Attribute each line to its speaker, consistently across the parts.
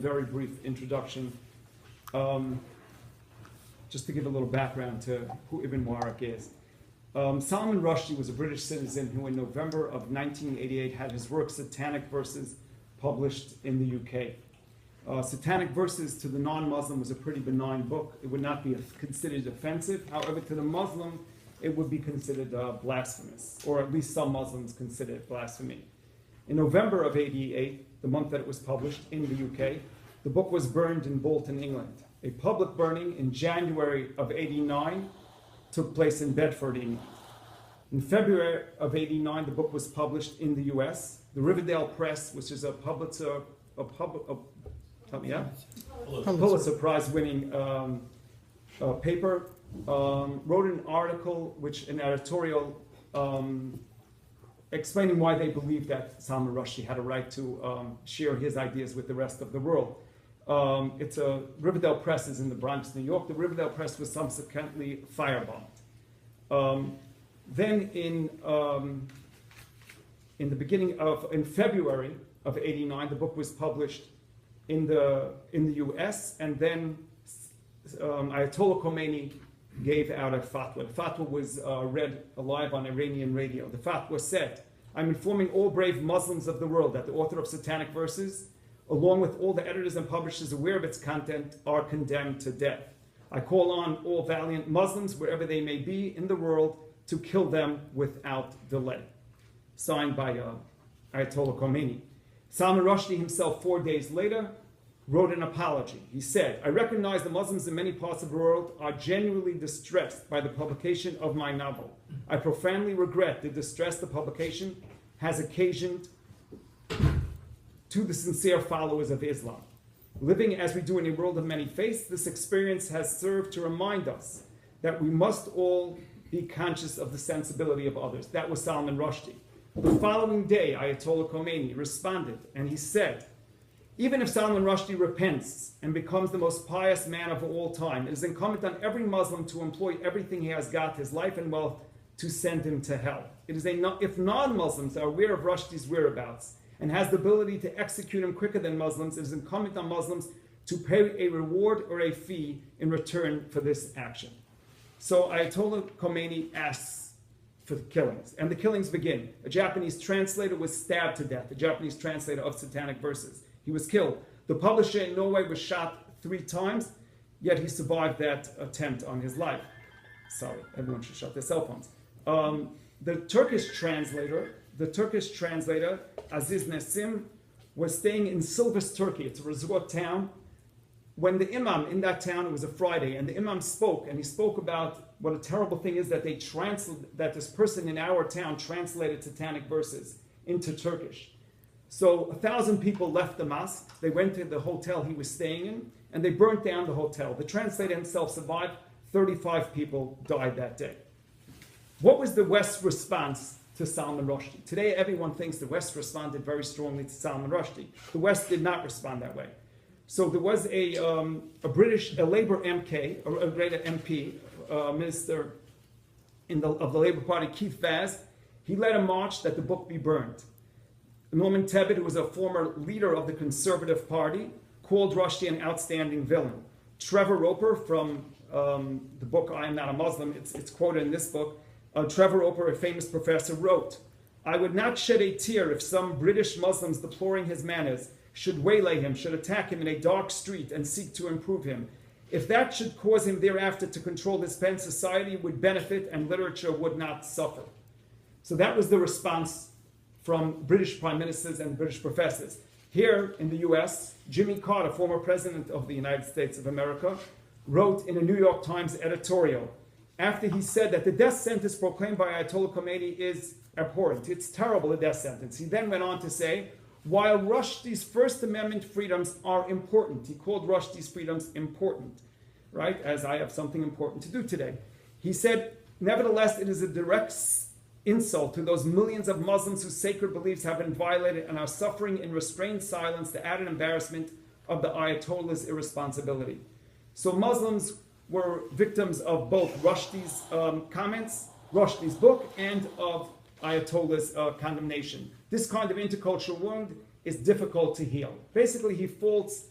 Speaker 1: very brief introduction, just to give a little background to who Ibn Warraq is. Salman Rushdie was a British citizen who in November of 1988 had his work Satanic Verses published in the UK. Satanic Verses to the non-Muslim was a pretty benign book. It would not be considered offensive. However, to the Muslim, it would be considered blasphemous, or at least some Muslims consider it blasphemy. In November of '88, the month that it was published in the UK, the book was burned in Bolton, England. A public burning in January of '89 took place in Bedford, England. In February of '89, the book was published in the US. The Riverdale Press, which is a Pulitzer Prize-winning paper, wrote an article, an editorial, explaining why they believed that Salman Rushdie had a right to share his ideas with the rest of the world. It's a Riverdale Press is in the Bronx, New York. The Riverdale Press was subsequently firebombed. Then in February of '89, the book was published in the U.S. and then Ayatollah Khomeini gave out a fatwa. The fatwa was read live on Iranian radio. The fatwa said, "I'm informing all brave Muslims of the world that the author of Satanic Verses, along with all the editors and publishers aware of its content, are condemned to death. I call on all valiant Muslims, wherever they may be in the world, to kill them without delay." Signed by Ayatollah Khomeini. Salman Rushdie himself, 4 days later, wrote an apology. He said, "I recognize the Muslims in many parts of the world are genuinely distressed by the publication of my novel. I profoundly regret the distress the publication has occasioned to the sincere followers of Islam. Living as we do in a world of many faiths, this experience has served to remind us that we must all be conscious of the sensibility of others." That was Salman Rushdie. The following day, Ayatollah Khomeini responded, and he said, "Even if Salman Rushdie repents and becomes the most pious man of all time, it is incumbent on every Muslim to employ everything he has got, his life and wealth, to send him to hell. If non-Muslims are aware of Rushdie's whereabouts and has the ability to execute him quicker than Muslims, it is incumbent on Muslims to pay a reward or a fee in return for this action." So Ayatollah Khomeini asks for the killings, and the killings begin. A Japanese translator was stabbed to death, a Japanese translator of Satanic Verses. He was killed. The publisher in Norway was shot 3 times, yet he survived that attempt on his life. Sorry, everyone should shut their cell phones. The Turkish translator, Aziz Nesim, was staying in Silvis, Turkey. It's a resort town. When the imam in that town, it was a Friday, and the imam spoke, and he spoke about what a terrible thing is that that this person in our town translated Satanic Verses into Turkish. So 1,000 people left the mosque. They went to the hotel he was staying in, and they burnt down the hotel. The translator himself survived. 35 people died that day. What was the West's response to Salman Rushdie? Today, everyone thinks the West responded very strongly to Salman Rushdie. The West did not respond that way. So there was a Labour MP, minister of the Labour Party, Keith Vaz. He led a march that the book be burned. Norman Tebbit, who was a former leader of the Conservative Party, called Rushdie an outstanding villain. Trevor Roper, from the book I Am Not a Muslim, it's quoted in this book, Trevor Roper, a famous professor, wrote, "I would not shed a tear if some British Muslims deploring his manners should waylay him, should attack him in a dark street and seek to improve him. If that should cause him thereafter to control this pen, society would benefit and literature would not suffer." So that was the response from British prime ministers and British professors. Here in the US, Jimmy Carter, former president of the United States of America, wrote in a New York Times editorial, after he said that the death sentence proclaimed by Ayatollah Khomeini is abhorrent. It's terrible, a death sentence. He then went on to say, while Rushdie's First Amendment freedoms are important, he called Rushdie's freedoms important, right, as I have something important to do today. He said, nevertheless, it is a direct insult to those millions of Muslims whose sacred beliefs have been violated and are suffering in restrained silence the added embarrassment of the Ayatollah's irresponsibility. So Muslims were victims of both Rushdie's comments, Rushdie's book, and of Ayatollah's condemnation. This kind of intercultural wound is difficult to heal. Basically, he faults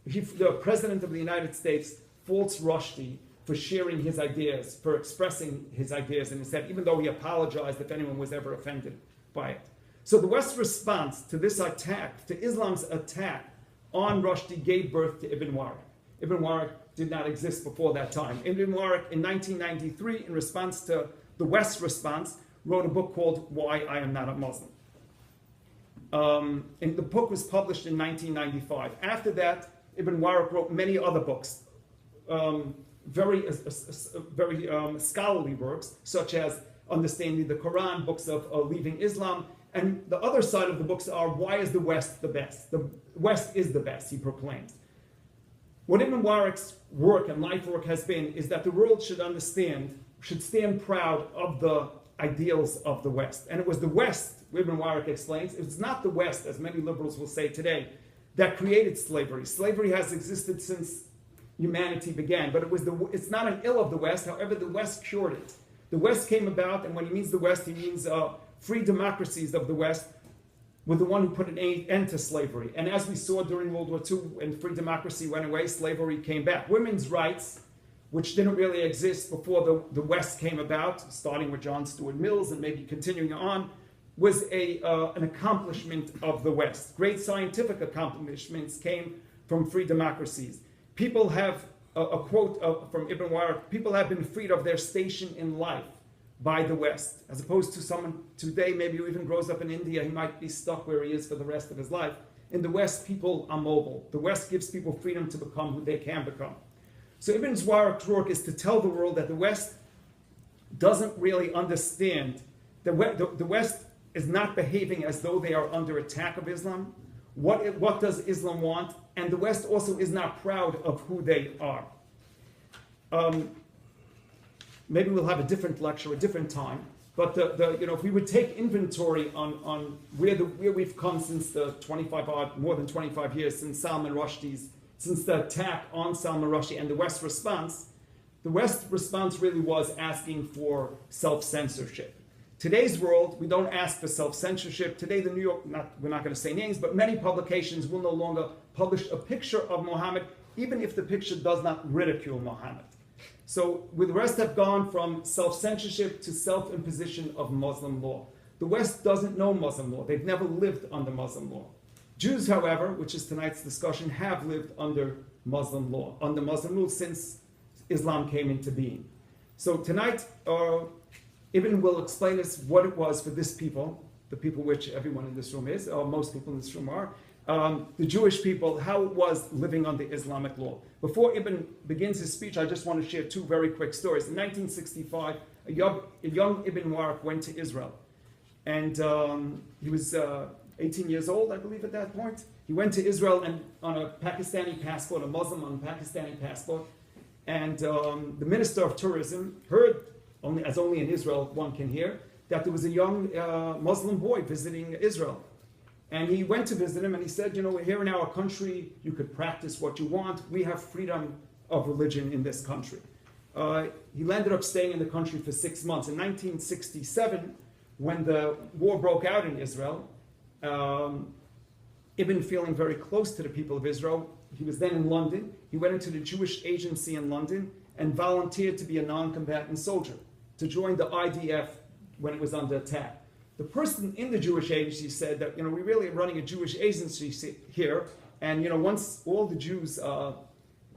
Speaker 1: the President of the United States faults Rushdie for sharing his ideas, for expressing his ideas, and he said, even though he apologized if anyone was ever offended by it. So the West's response to this attack, to Islam's attack on Rushdie, gave birth to Ibn Warraq. Ibn Warraq did not exist before that time. Ibn Warraq, in 1993, in response to the West's response, wrote a book called Why I Am Not a Muslim. And the book was published in 1995. After that, Ibn Warraq wrote many other books, very scholarly works, such as Understanding the Quran, books of Leaving Islam, and the other side of the books are Why is the West the best? The West is the best, he proclaims. What Ibn Warraq's work and life work has been is that the world should stand proud of the ideals of the West. And it was the West, Ibn Warraq explains, it's not the West, as many liberals will say today, that created slavery. Slavery has existed since humanity began, but it's not an ill of the West. However, the West cured it. The West came about, and when he means the West, he means free democracies of the West, were the one who put an end to slavery. And as we saw during World War II, when free democracy went away, slavery came back. Women's rights, which didn't really exist before the West came about, starting with John Stuart Mills and maybe continuing on, was an accomplishment of the West. Great scientific accomplishments came from free democracies. People have, a quote from Ibn Warraq, people have been freed of their station in life by the West, as opposed to someone today, maybe who even grows up in India, he might be stuck where he is for the rest of his life. In the West, people are mobile. The West gives people freedom to become who they can become. So Ibn Warraq's work is to tell the world that the West doesn't really understand, the West is not behaving as though they are under attack of Islam. What does Islam want? And the West also is not proud of who they are. Maybe we'll have a different lecture, a different time. But if we would take inventory on where we've come since more than 25 years since since the attack on Salman Rushdie and the West response really was asking for self-censorship. Today's world, we don't ask for self-censorship. Today, we're not going to say names, but many publications will no longer publish a picture of Muhammad, even if the picture does not ridicule Muhammad. So the West have gone from self-censorship to self-imposition of Muslim law. The West doesn't know Muslim law. They've never lived under Muslim law. Jews, however, which is tonight's discussion, have lived under Muslim law, under Muslim rule since Islam came into being. So tonight, Ibn will explain us what it was for this people, the people which everyone in this room is, or most people in this room are, the Jewish people, how it was living under Islamic law. Before Ibn begins his speech, I just want to share two very quick stories. In 1965, a young Ibn Warraq went to Israel. And he was 18 years old, I believe, at that point. He went to Israel and on a Pakistani passport, a Muslim on a Pakistani passport. And the Minister of Tourism heard, as only in Israel one can hear, that there was a young Muslim boy visiting Israel. And he went to visit him and he said, here in our country, you could practice what you want. We have freedom of religion in this country. He ended up staying in the country for 6 months. In 1967, when the war broke out in Israel, Ibn, feeling very close to the people of Israel, he was then in London. He went into the Jewish agency in London and volunteered to be a non-combatant soldier, to join the IDF when it was under attack. The person in the Jewish agency said that, we really are running a Jewish agency here, and once all the Jews,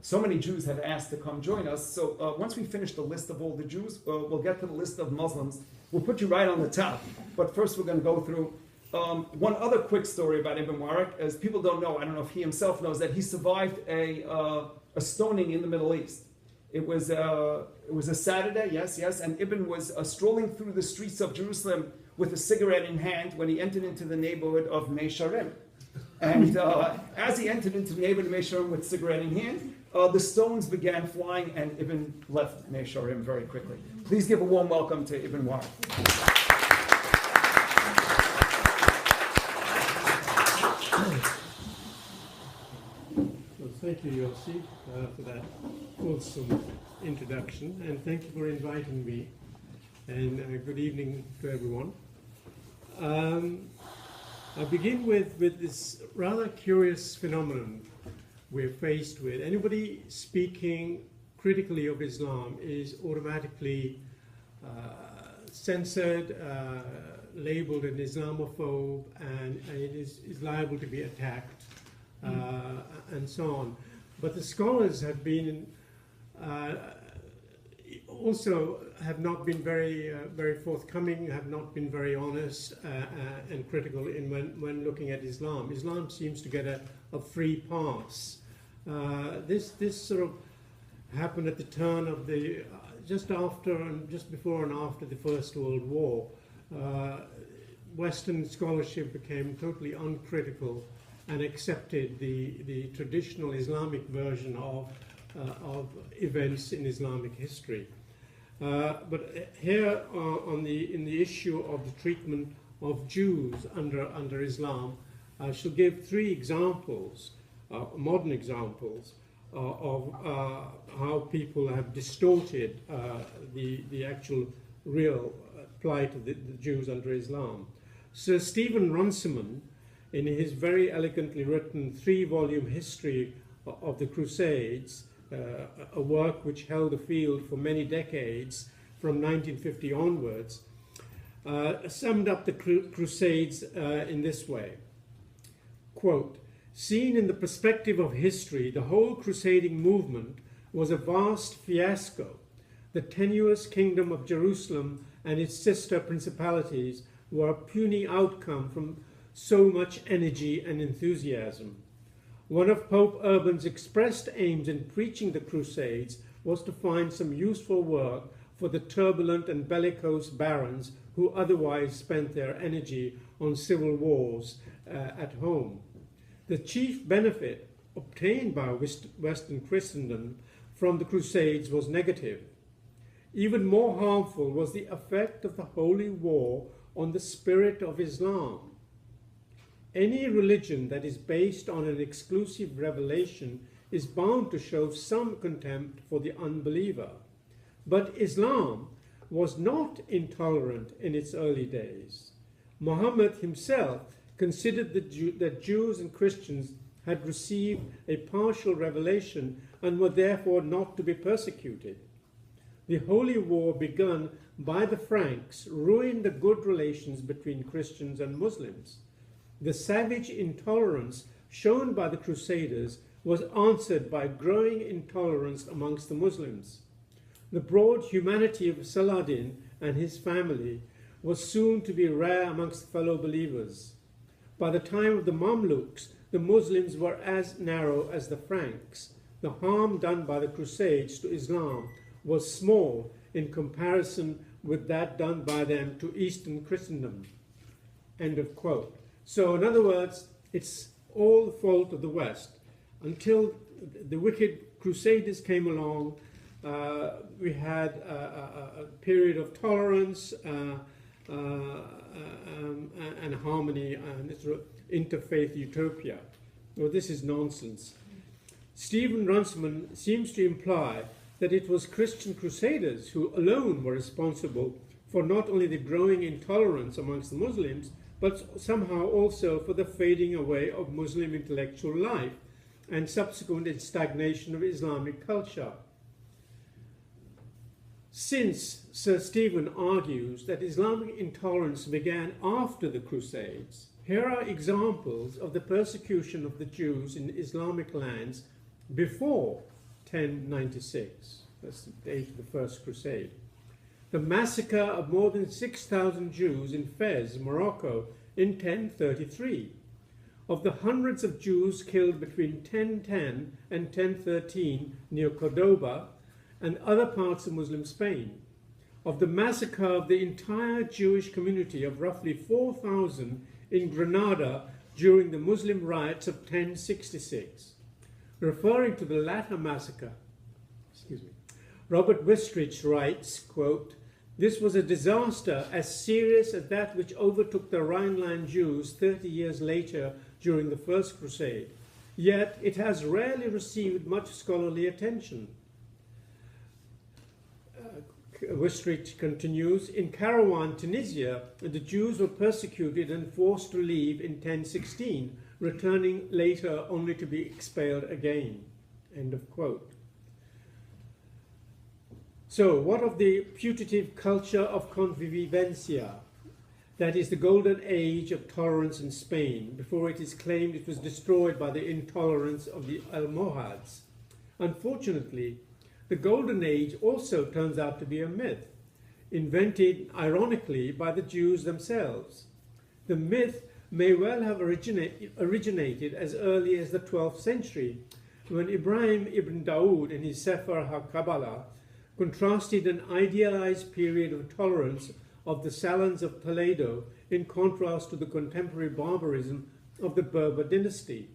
Speaker 1: so many Jews have asked to come join us, so once we finish the list of all the Jews, we'll get to the list of Muslims. We'll put you right on the top, but first we're going to go through one other quick story about Ibn Warraq. As people don't know, I don't know if he himself knows, that he survived a stoning in the Middle East. It was a Saturday, yes, and Ibn was strolling through the streets of Jerusalem with a cigarette in hand when he entered into the neighborhood of Meisharim. And as he entered into the neighborhood of Meisharim with a cigarette in hand, the stones began flying and Ibn left Meisharim very quickly. Please give a warm welcome to Ibn Warraq.
Speaker 2: Well, thank you, Yossi, for that awesome introduction, and thank you for inviting me, and good evening to everyone. I begin with this rather curious phenomenon we're faced with. Anybody speaking critically of Islam is automatically censored, labeled an Islamophobe, and it is liable to be attacked, and so on. But the scholars have been also have not been very forthcoming, have not been very honest and critical in when looking at Islam. Islam seems to get a free pass. This sort of happened at the turn of the just before and after the First World War. Western scholarship became totally uncritical and accepted the traditional Islamic version of events in Islamic history. But here in the issue of the treatment of Jews under Islam, I shall give three examples, modern examples, of how people have distorted the actual real plight of the Jews under Islam. Sir Stephen Runciman, in his very elegantly written 3-volume history of the Crusades, a work which held the field for many decades from 1950 onwards, summed up the Crusades in this way. Quote, "Seen in the perspective of history, the whole crusading movement was a vast fiasco. The tenuous kingdom of Jerusalem and its sister principalities were a puny outcome from so much energy and enthusiasm. One of Pope Urban's expressed aims in preaching the Crusades was to find some useful work for the turbulent and bellicose barons who otherwise spent their energy on civil wars at home. The chief benefit obtained by Western Christendom from the Crusades was negative. Even more harmful was the effect of the Holy War on the spirit of Islam. Any religion that is based on an exclusive revelation is bound to show some contempt for the unbeliever. But Islam was not intolerant in its early days. Muhammad himself considered that Jews and Christians had received a partial revelation and were therefore not to be persecuted. The Holy War begun by the Franks ruined the good relations between Christians and Muslims. The savage intolerance shown by the Crusaders was answered by growing intolerance amongst the Muslims. The broad humanity of Saladin and his family was soon to be rare amongst fellow believers. By the time of the Mamluks, the Muslims were as narrow as the Franks. The harm done by the Crusades to Islam was small in comparison with that done by them to Eastern Christendom." End of quote. So in other words, it's all the fault of the West. Until the wicked Crusaders came along, we had a period of tolerance and harmony and interfaith utopia. Well, this is nonsense. Stephen Runciman seems to imply that it was Christian Crusaders who alone were responsible for not only the growing intolerance amongst the Muslims, but somehow also for the fading away of Muslim intellectual life and subsequent stagnation of Islamic culture. Since Sir Stephen argues that Islamic intolerance began after the Crusades, here are examples of the persecution of the Jews in Islamic lands before 1096. That's the date of the First Crusade. The massacre of more than 6,000 Jews in Fez, Morocco, in 1033. Of the hundreds of Jews killed between 1010 and 1013 near Cordoba and other parts of Muslim Spain. Of the massacre of the entire Jewish community of roughly 4,000 in Granada during the Muslim riots of 1066. Referring to the latter massacre, Robert Wistrich writes, quote, "This was a disaster as serious as that which overtook the Rhineland Jews 30 years later during the First Crusade, yet it has rarely received much scholarly attention." Wistrich continues, "In Kairouan, Tunisia, the Jews were persecuted and forced to leave in 1016, returning later only to be expelled again. End of quote. So, what of the putative culture of convivencia? That is the golden age of tolerance in Spain, before it is claimed it was destroyed by the intolerance of the Almohads. Unfortunately, the golden age also turns out to be a myth, invented ironically by the Jews themselves. The myth may well have originated as early as the 12th century, when Ibrahim ibn Dawood in his Sefer HaKabbalah contrasted an idealized period of tolerance of the Salons of Toledo in contrast to the contemporary barbarism of the Berber dynasty.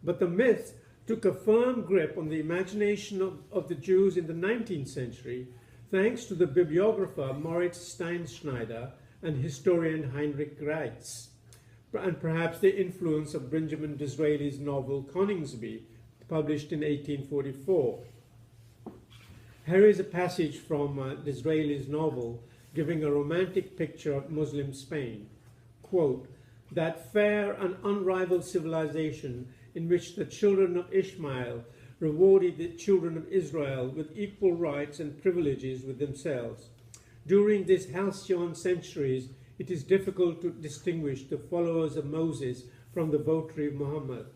Speaker 2: But the myth took a firm grip on the imagination of the Jews in the 19th century, thanks to the bibliographer Moritz Steinschneider and historian Heinrich Reitz, and perhaps the influence of Benjamin Disraeli's novel Coningsby, published in 1844. Here is a passage from Disraeli's novel giving a romantic picture of Muslim Spain. Quote, "That fair and unrivaled civilization in which the children of Ishmael rewarded the children of Israel with equal rights and privileges with themselves. During these halcyon centuries, it is difficult to distinguish the followers of Moses from the votary of Muhammad.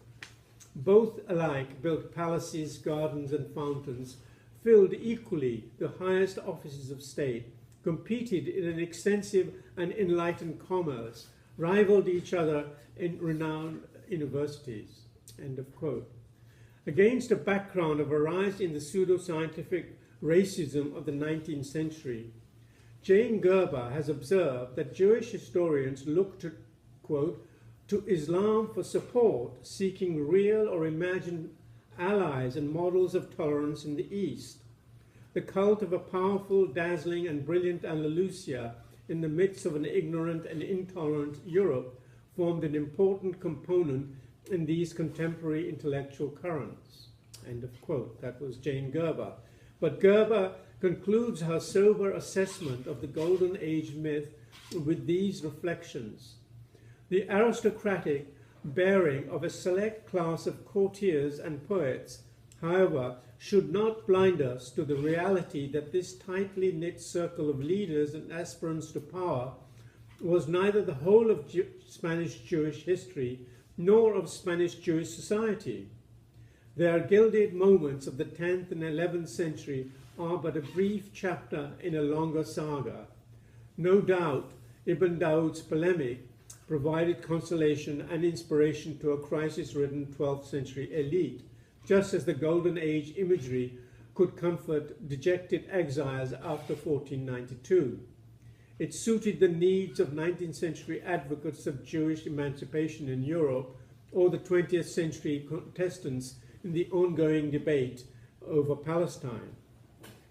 Speaker 2: Both alike built palaces, gardens, and fountains, filled equally the highest offices of state, competed in an extensive and enlightened commerce, rivaled each other in renowned universities." End of quote. Against a background of a rise in the pseudoscientific racism of the 19th century, Jane Gerber has observed that Jewish historians look to, quote, "to Islam for support, seeking real or imagined allies and models of tolerance in the East. The cult of a powerful, dazzling, and brilliant Andalusia in the midst of an ignorant and intolerant Europe formed an important component in these contemporary intellectual currents." End of quote. That was Jane Gerber. But Gerber concludes her sober assessment of the Golden Age myth with these reflections. The aristocratic bearing of a select class of courtiers and poets, however, should not blind us to the reality that this tightly knit circle of leaders and aspirants to power was neither the whole of Spanish Jewish history nor of Spanish Jewish society. Their gilded moments of the 10th and 11th century are but a brief chapter in a longer saga. No doubt, Ibn Dawood's polemic provided consolation and inspiration to a crisis-ridden 12th century elite, just as the Golden Age imagery could comfort dejected exiles after 1492. It suited the needs of 19th century advocates of Jewish emancipation in Europe or the 20th century contestants in the ongoing debate over Palestine.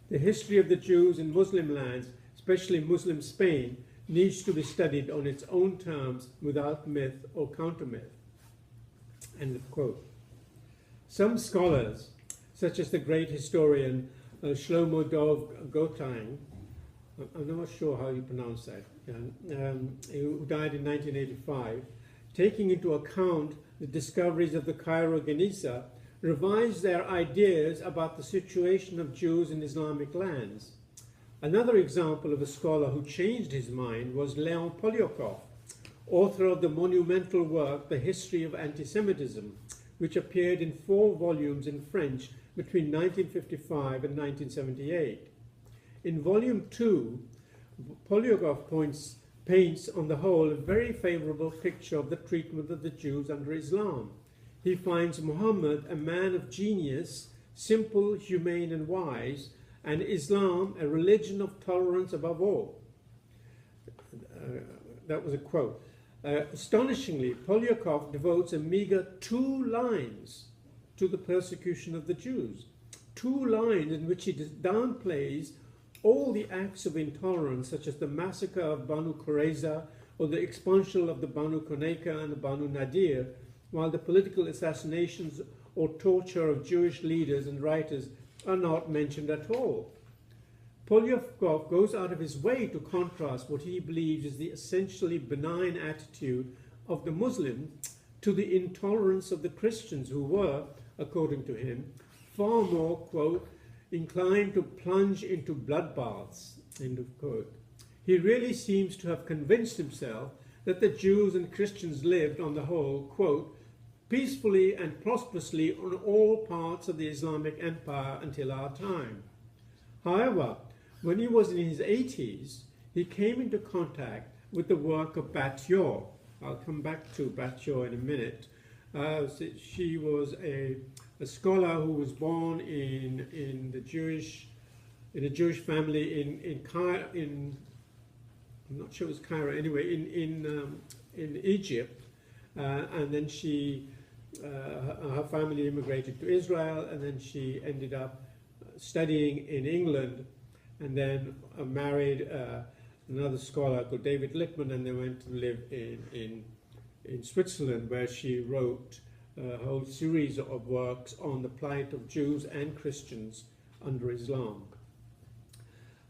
Speaker 2: The history of the Jews in Muslim lands, especially Muslim Spain, needs to be studied on its own terms without myth or counter-myth. End of quote. Some scholars, such as the great historian Shlomo Dov Gotain, I'm not sure how you pronounce that, who died in 1985, taking into account the discoveries of the Cairo Geniza, revised their ideas about the situation of Jews in Islamic lands. Another example of a scholar who changed his mind was Leon Poliakov, author of the monumental work The History of Anti-Semitism, which appeared in 4 volumes in French between 1955 and 1978. In Volume 2, Poliakov paints on the whole a very favorable picture of the treatment of the Jews under Islam. He finds Muhammad a man of genius, simple, humane, and wise, and Islam a religion of tolerance above all. That was a quote. Astonishingly, Poliakov devotes a meager 2 lines to the persecution of the Jews. 2 lines in which he downplays all the acts of intolerance, such as the massacre of Banu Qurayza or the expulsion of the Banu Koneka and the Banu Nadir, while the political assassinations or torture of Jewish leaders and writers are not mentioned at all. Poliakov goes out of his way to contrast what he believes is the essentially benign attitude of the Muslim to the intolerance of the Christians who were, according to him, far more, quote, inclined to plunge into bloodbaths, end of quote. He really seems to have convinced himself that the Jews and Christians lived, on the whole, quote, peacefully and prosperously on all parts of the Islamic empire until our time. However, when he was in his 80s, he came into contact with the work of Bat-Yaw. I'll come back to Bat-Yaw in a minute. She was a scholar who was born in a Jewish family in Cairo, I'm not sure it was Cairo anyway, in Egypt, and then her family immigrated to Israel, and then she ended up studying in England, and then married another scholar called David Lippmann, and they went to live in Switzerland, where she wrote a whole series of works on the plight of Jews and Christians under Islam.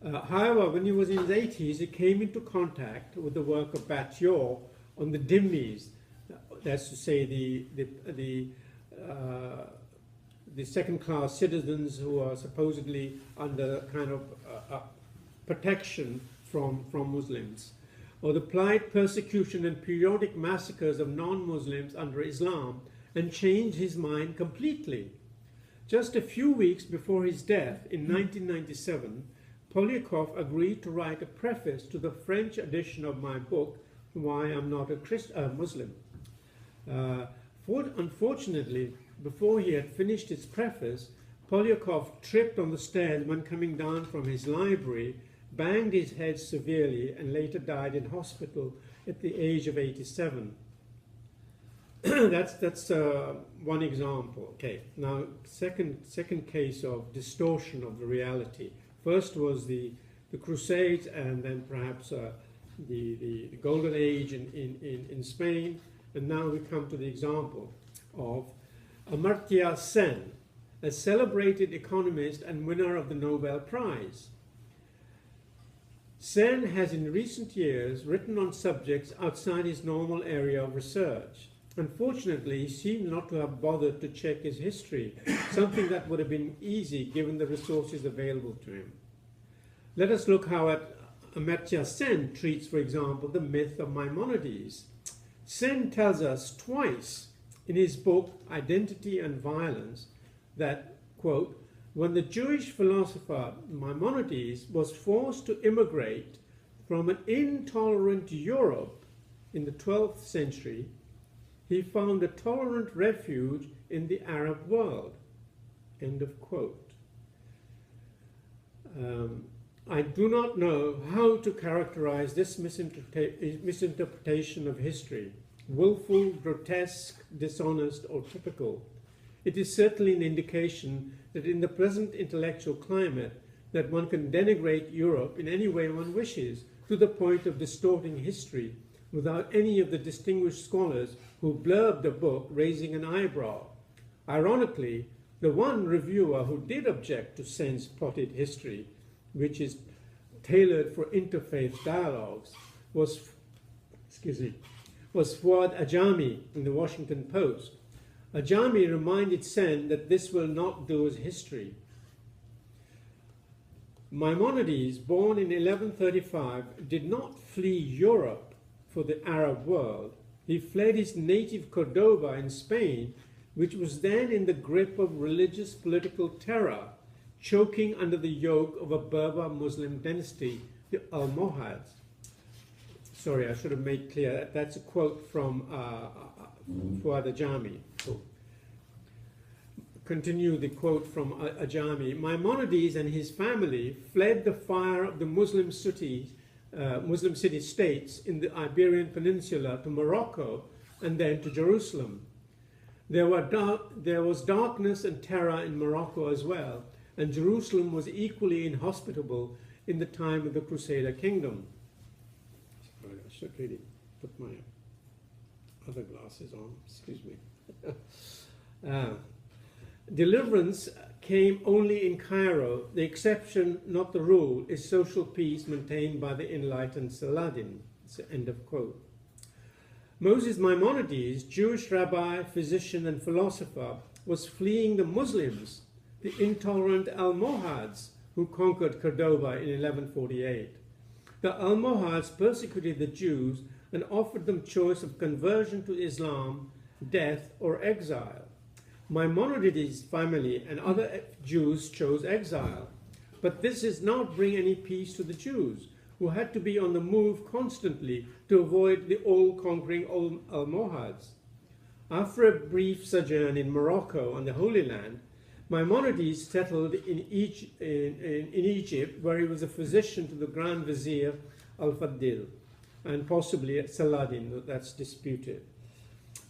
Speaker 2: However, when he was in his 80s, he came into contact with the work of Bat-Yaw on the dhimmis, that's to say the second-class citizens who are supposedly under kind of protection from Muslims, or the plight, persecution, and periodic massacres of non-Muslims under Islam, and changed his mind completely. Just a few weeks before his death in 1997, Polyakov agreed to write a preface to the French edition of my book, Why I'm Not a Muslim. Unfortunately, before he had finished his preface, Polyakov tripped on the stairs when coming down from his library, banged his head severely, and later died in hospital at the age of 87. That's one example. Okay, now second case of distortion of the reality. First was the Crusades, and then perhaps the Golden Age in Spain, and now we come to the example of Amartya Sen, a celebrated economist and winner of the Nobel Prize. Sen has in recent years written on subjects outside his normal area of research. Unfortunately, he seemed not to have bothered to check his history, something that would have been easy given the resources available to him. Let us look how Amartya Sen treats, for example, the myth of Maimonides. Sen tells us twice in his book Identity and Violence that, quote, when the Jewish philosopher Maimonides was forced to immigrate from an intolerant Europe in the 12th century, he found a tolerant refuge in the Arab world. End of quote. I do not know how to characterize this misinterpretation of history, willful, grotesque, dishonest, or typical. It is certainly an indication that in the present intellectual climate that one can denigrate Europe in any way one wishes, to the point of distorting history, without any of the distinguished scholars who blurbed the book raising an eyebrow. Ironically, the one reviewer who did object to Sen's plotted history, which is tailored for interfaith dialogues, was Fuad Ajami in the Washington Post. Ajami reminded Sen that this will not do as history. Maimonides, born in 1135, did not flee Europe for the Arab world. He fled his native Cordoba in Spain, which was then in the grip of religious political terror, choking under the yoke of a Berber Muslim dynasty, the Almohads. Sorry, I should have made clear that's a quote from Fuad Ajami. Continue the quote from Ajami. Maimonides and his family fled the fire of the Muslim city-states in the Iberian Peninsula to Morocco and then to Jerusalem. There was darkness and terror in Morocco as well, and Jerusalem was equally inhospitable in the time of the Crusader kingdom. Sorry, I should really put my other glasses on, excuse me. Deliverance came only in Cairo. The exception, not the rule, is social peace maintained by the enlightened Saladin. It's the end of quote. Moses Maimonides, Jewish rabbi, physician, and philosopher, was fleeing the Muslims, the intolerant Almohads, who conquered Cordoba in 1148. The Almohads persecuted the Jews and offered them choice of conversion to Islam, death, or exile. Maimonides' family and other Jews chose exile, but this did not bring any peace to the Jews, who had to be on the move constantly to avoid the all-conquering Almohads. After a brief sojourn in Morocco and the Holy Land, Maimonides settled in Egypt, where he was a physician to the Grand Vizier Al-Fadil, and possibly Saladin, that's disputed.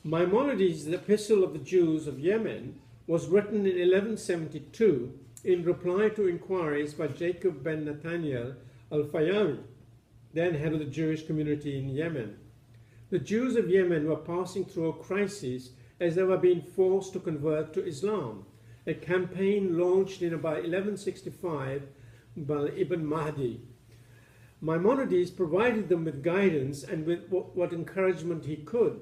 Speaker 2: Maimonides' The Epistle of the Jews of Yemen was written in 1172 in reply to inquiries by Jacob ben Nathaniel al-Fayyami, then head of the Jewish community in Yemen. The Jews of Yemen were passing through a crisis as they were being forced to convert to Islam, a campaign launched in about 1165 by Ibn Mahdi. Maimonides provided them with guidance and with what encouragement he could.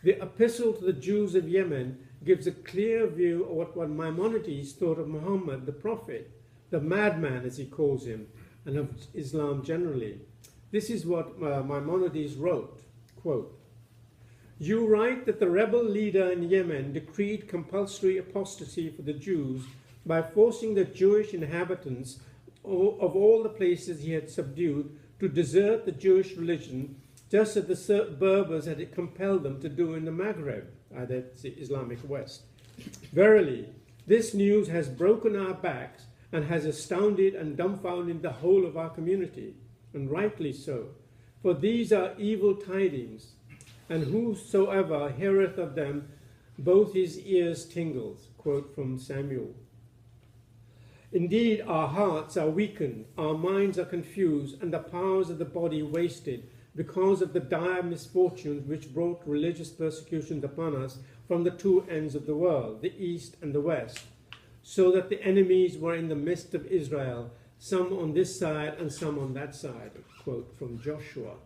Speaker 2: The Epistle to the Jews of Yemen gives a clear view of what Maimonides thought of Muhammad the Prophet, the madman as he calls him, and of Islam generally. This is what Maimonides wrote, quote, "You write that the rebel leader in Yemen decreed compulsory apostasy for the Jews by forcing the Jewish inhabitants of all the places he had subdued to desert the Jewish religion, just as the Berbers had compelled them to do in the Maghreb," that's the Islamic West. "Verily, this news has broken our backs and has astounded and dumbfounded the whole of our community, and rightly so, for these are evil tidings, and whosoever heareth of them, both his ears tingles," quote from Samuel. "Indeed, our hearts are weakened, our minds are confused, and the powers of the body wasted, because of the dire misfortunes which brought religious persecutions upon us from the two ends of the world, the east and the west, so that the enemies were in the midst of Israel, some on this side and some on that side," quote from Joshua.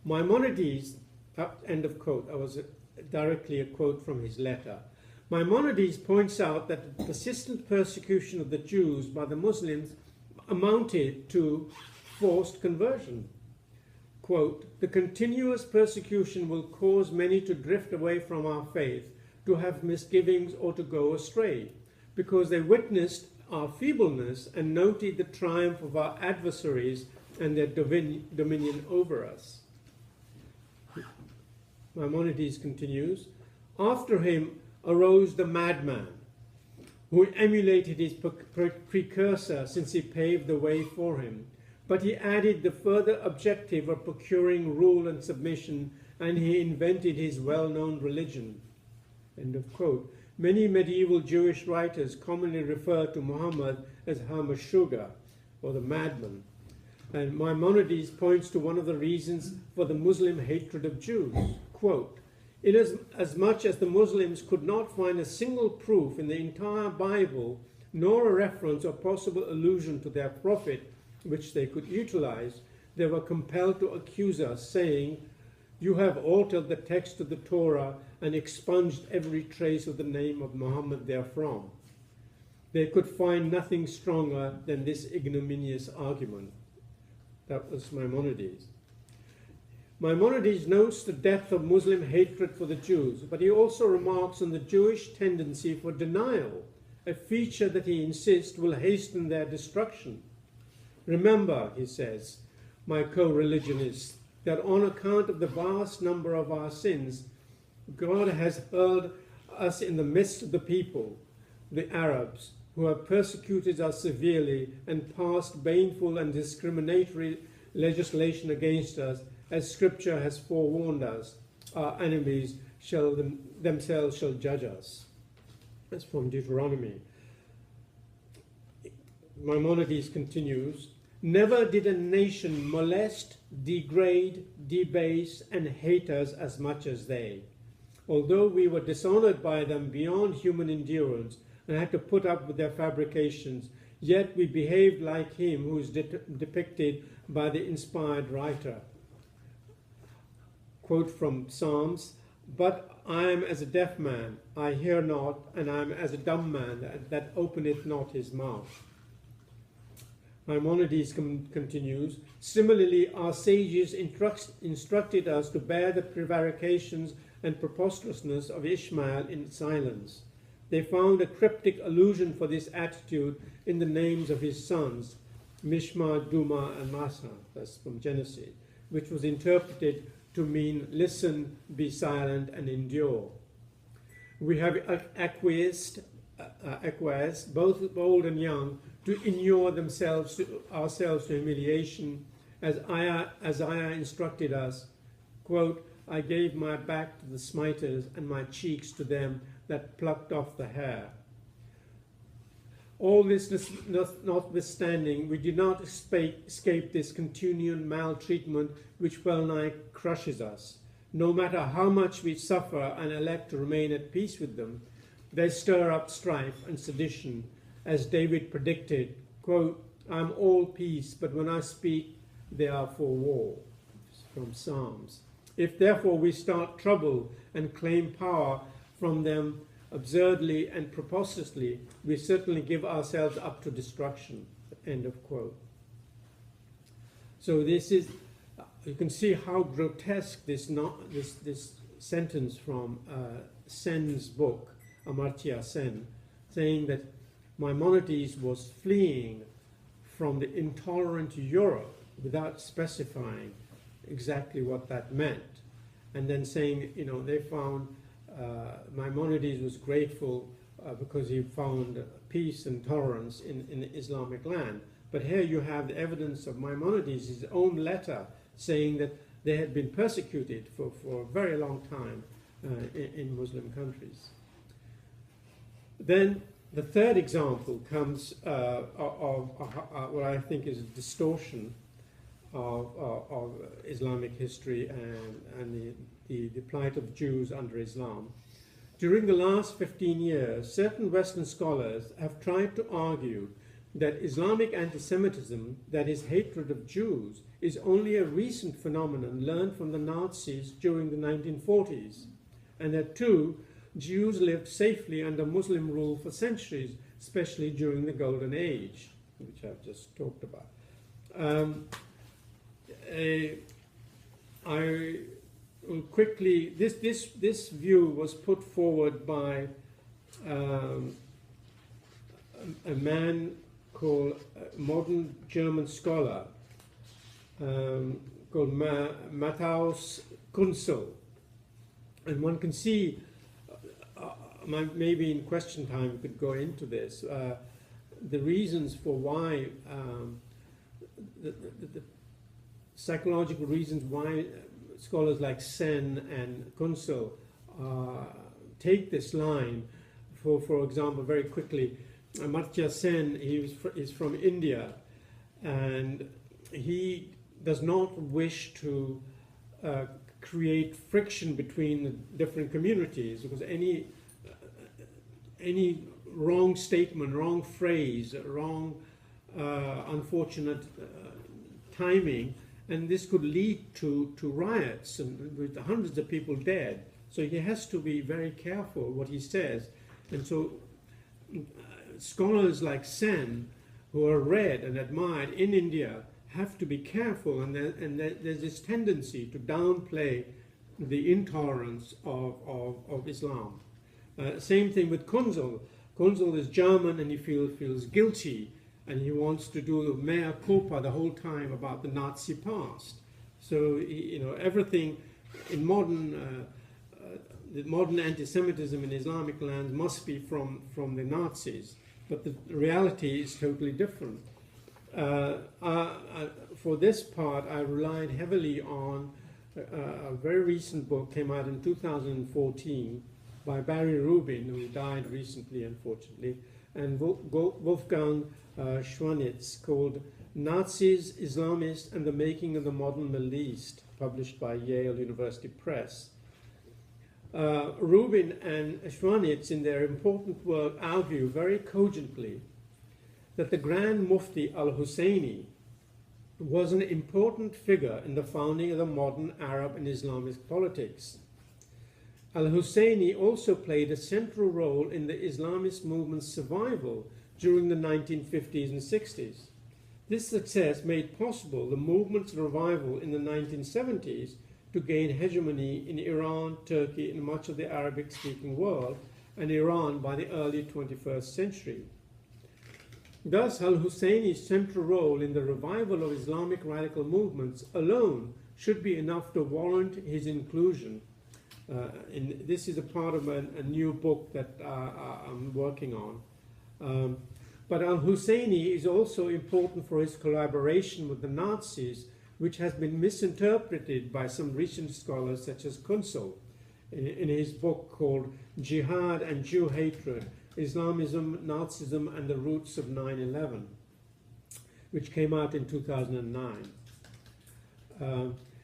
Speaker 2: Maimonides, end of quote, that was directly a quote from his letter. Maimonides points out that the persistent persecution of the Jews by the Muslims amounted to forced conversion. Quote, "The continuous persecution will cause many to drift away from our faith, to have misgivings or to go astray, because they witnessed our feebleness and noted the triumph of our adversaries and their dominion over us." Maimonides continues, "After him arose the madman, who emulated his precursor since he paved the way for him. But he added the further objective of procuring rule and submission, and he invented his well-known religion." End of quote. Many medieval Jewish writers commonly refer to Muhammad as Hamashuga, or the madman. And Maimonides points to one of the reasons for the Muslim hatred of Jews. Quote, "Inasmuch as the Muslims could not find a single proof in the entire Bible, nor a reference or possible allusion to their prophet, which they could utilize, they were compelled to accuse us, saying, 'You have altered the text of the Torah and expunged every trace of the name of Muhammad therefrom.' They could find nothing stronger than this ignominious argument." That was Maimonides. Maimonides notes the depth of Muslim hatred for the Jews, but he also remarks on the Jewish tendency for denial, a feature that he insists will hasten their destruction. "Remember," he says, "my co-religionists, that on account of the vast number of our sins, God has hurled us in the midst of the people, the Arabs, who have persecuted us severely and passed baneful and discriminatory legislation against us, as Scripture has forewarned us. Our enemies themselves shall judge us." That's from Deuteronomy. Maimonides continues, "Never did a nation molest, degrade, debase, and hate us as much as they. Although we were dishonored by them beyond human endurance and had to put up with their fabrications, yet we behaved like him who is depicted by the inspired writer." quote from Psalms, "But I am as a deaf man, I hear not, and I am as a dumb man that openeth not his mouth." Maimonides continues, "Similarly, our sages instructed us to bear the prevarications and preposterousness of Ishmael in silence. They found a cryptic allusion for this attitude in the names of his sons, Mishma, Duma, and Massa," that's from Genesis, which was interpreted to mean listen, be silent, and endure. We have acquiesced, both old and young, to inure ourselves to humiliation, as Isaiah instructed us, quote, "I gave my back to the smiters and my cheeks to them that plucked off the hair." All this notwithstanding, we do not escape this continuing maltreatment which well nigh crushes us. No matter how much we suffer and elect to remain at peace with them, they stir up strife and sedition, as David predicted, quote, "I'm all peace, but when I speak, they are for war," from Psalms. If therefore we start trouble and claim power from them absurdly and preposterously, we certainly give ourselves up to destruction, end of quote. So this is, you can see how grotesque this sentence from Sen's book, Amartya Sen, saying that Maimonides was fleeing from the intolerant Europe without specifying exactly what that meant. And then saying, they found Maimonides was grateful because he found peace and tolerance in the Islamic land. But here you have the evidence of Maimonides' his own letter saying that they had been persecuted for a very long time in Muslim countries. Then the third example comes of what I think is a distortion of Islamic history and the plight of Jews under Islam. During the last 15 years, certain Western scholars have tried to argue that Islamic anti-Semitism, that is hatred of Jews, is only a recent phenomenon learned from the Nazis during the 1940s, and that too, Jews lived safely under Muslim rule for centuries, especially during the Golden Age, which I've just talked about. I will quickly, this view was put forward by a man called a modern German scholar called Matthaus Kunzel. And one can see, maybe in question time we could go into this, the reasons for why, the psychological reasons why scholars like Sen and Kunzel take this line. For example, very quickly, Amartya Sen, is from India, and he does not wish to create friction between the different communities, because any wrong statement, wrong phrase, wrong unfortunate timing, and this could lead to riots and with hundreds of people dead. So he has to be very careful what he says. And so scholars like Sen, who are read and admired in India, have to be careful, and there's this tendency to downplay the intolerance of Islam. Same thing with Kunzel. Kunzel is German, and he feels guilty, and he wants to do the mea culpa the whole time about the Nazi past. So everything in modern the modern anti-Semitism in Islamic lands must be from the Nazis, but the reality is totally different. For this part, I relied heavily on a very recent book, came out in 2014 by Barry Rubin, who died recently, unfortunately, and Wolfgang Schwanitz, called Nazis, Islamists, and the Making of the Modern Middle East, published by Yale University Press. Rubin and Schwanitz, in their important work, argue very cogently that the Grand Mufti al-Husseini was an important figure in the founding of the modern Arab and Islamic politics. Al-Husseini also played a central role in the Islamist movement's survival during the 1950s and 60s. This success made possible the movement's revival in the 1970s to gain hegemony in Iran, Turkey, and much of the Arabic-speaking world, and Iran by the early 21st century. Thus, al-Husseini's central role in the revival of Islamic radical movements alone should be enough to warrant his inclusion. This is a part of a new book that I'm working on. But al-Husseini is also important for his collaboration with the Nazis, which has been misinterpreted by some recent scholars such as Kunsel in his book called Jihad and Jew Hatred, Islamism, Nazism, and the Roots of 9/11, which came out in 2009.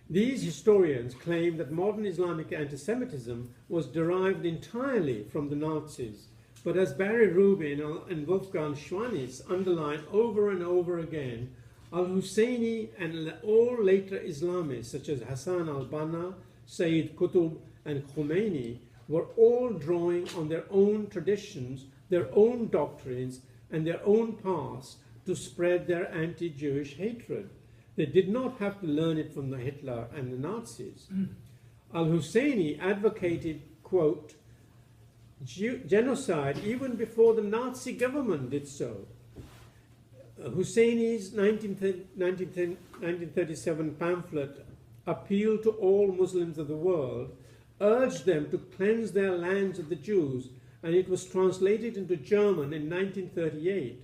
Speaker 2: These historians claim that modern Islamic anti-Semitism was derived entirely from the Nazis, but as Barry Rubin and Wolfgang Schwanitz underline over and over again, al-Husseini and all later Islamists such as Hassan al-Banna, Sayyid Qutb, and Khomeini were all drawing on their own traditions, their own doctrines, and their own past to spread their anti-Jewish hatred. They did not have to learn it from the Hitler and the Nazis. Al-Husseini advocated, quote, genocide even before the Nazi government did so. Husseini's 1937 pamphlet, Appeal to All Muslims of the World, urged them to cleanse their lands of the Jews, and it was translated into German in 1938.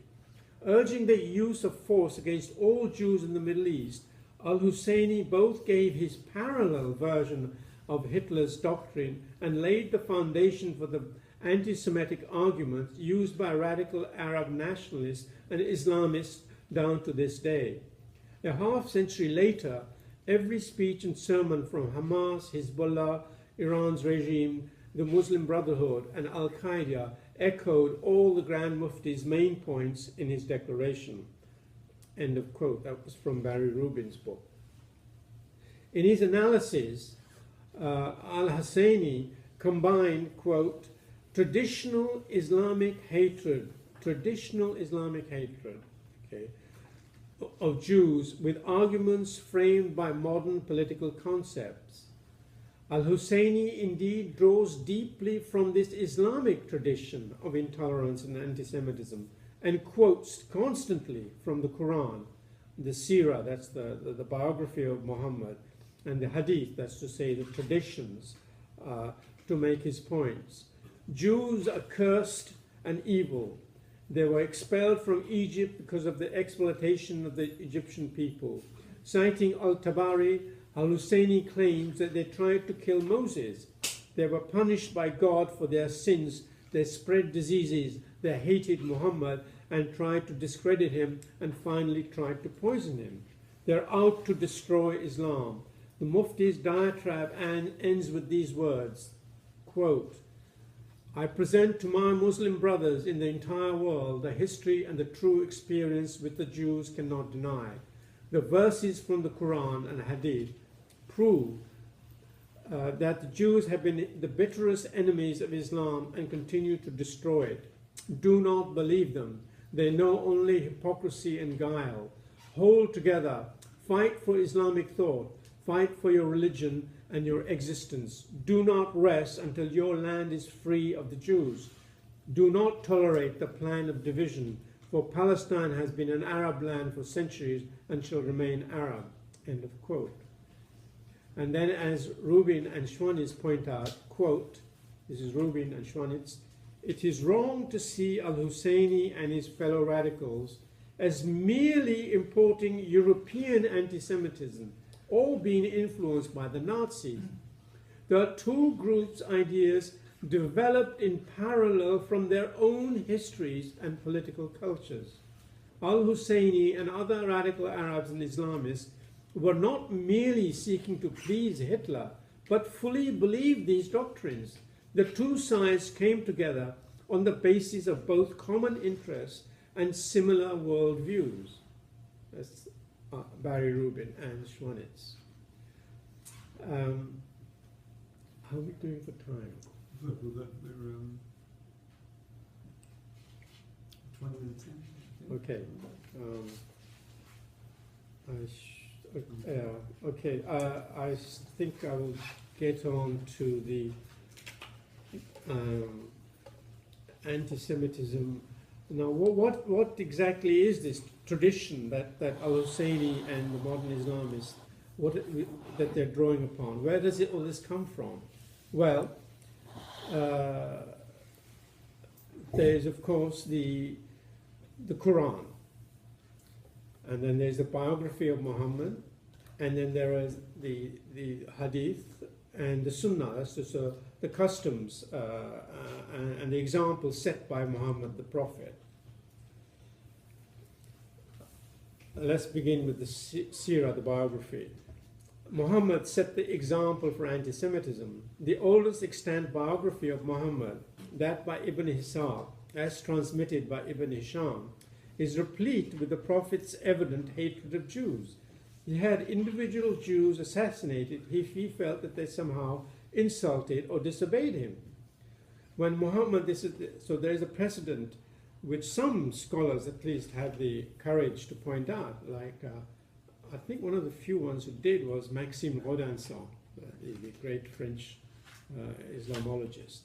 Speaker 2: Urging the use of force against all Jews in the Middle East, al-Husseini both gave his parallel version of Hitler's doctrine and laid the foundation for the anti-Semitic arguments used by radical Arab nationalists and Islamists down to this day. A half-century later, every speech and sermon from Hamas, Hezbollah, Iran's regime, the Muslim Brotherhood, and Al-Qaeda echoed all the Grand Mufti's main points in his declaration. End of quote. That was from Barry Rubin's book. In his analysis, al-Husseini combined, quote, traditional Islamic hatred, okay, of Jews with arguments framed by modern political concepts. Al-Husseini indeed draws deeply from this Islamic tradition of intolerance and anti-Semitism and quotes constantly from the Quran, the Sirah, that's the biography of Muhammad, and the Hadith, that's to say the traditions, to make his points. Jews are cursed and evil. They were expelled from Egypt because of the exploitation of the Egyptian people. Citing al-Tabari, al-Husseini claims that they tried to kill Moses. They were punished by God for their sins. They spread diseases. They hated Muhammad and tried to discredit him and finally tried to poison him. They're out to destroy Islam. The Mufti's diatribe ends with these words, quote, I present to my Muslim brothers in the entire world the history and the true experience which the Jews cannot deny. The verses from the Quran and Hadith prove that the Jews have been the bitterest enemies of Islam and continue to destroy it. Do not believe them. They know only hypocrisy and guile. Hold together. Fight for Islamic thought. Fight for your religion and your existence. Do not rest until your land is free of the Jews. Do not tolerate the plan of division, for Palestine has been an Arab land for centuries and shall remain Arab. End of quote. And then as Rubin and Schwanitz point out, quote, this is Rubin and Schwanitz, it is wrong to see al-Husseini and his fellow radicals as merely importing European anti-Semitism, all being influenced by the Nazis. There are two groups' ideas developed in parallel from their own histories and political cultures. Al-Husseini and other radical Arabs and Islamists were not merely seeking to please Hitler, but fully believed these doctrines. The two sides came together on the basis of both common interests and similar worldviews. That's Barry Rubin and Schwanitz. How are we doing for time?
Speaker 3: Look, we're 20 minutes in.
Speaker 2: Okay. Okay. I think I will get on to the anti-Semitism. Now, what exactly is this tradition that al-Husseini and the modern Islamists that they're drawing upon? Where does all this come from? Well, there's of course the Quran, and then there's the biography of Muhammad, and then there is the Hadith and the Sunnah. That's just the customs and the examples set by Muhammad the Prophet. Let's begin with the Sirah, the biography. Muhammad set the example for anti-Semitism. The oldest extant biography of Muhammad, that by Ibn Ishaq, as transmitted by Ibn Hisham, is replete with the Prophet's evident hatred of Jews. He had individual Jews assassinated if he felt that they somehow insulted or disobeyed him. When Muhammad, so there is a precedent which some scholars at least have the courage to point out, like I think one of the few ones who did was Maxime Rodinson, the great French Islamologist.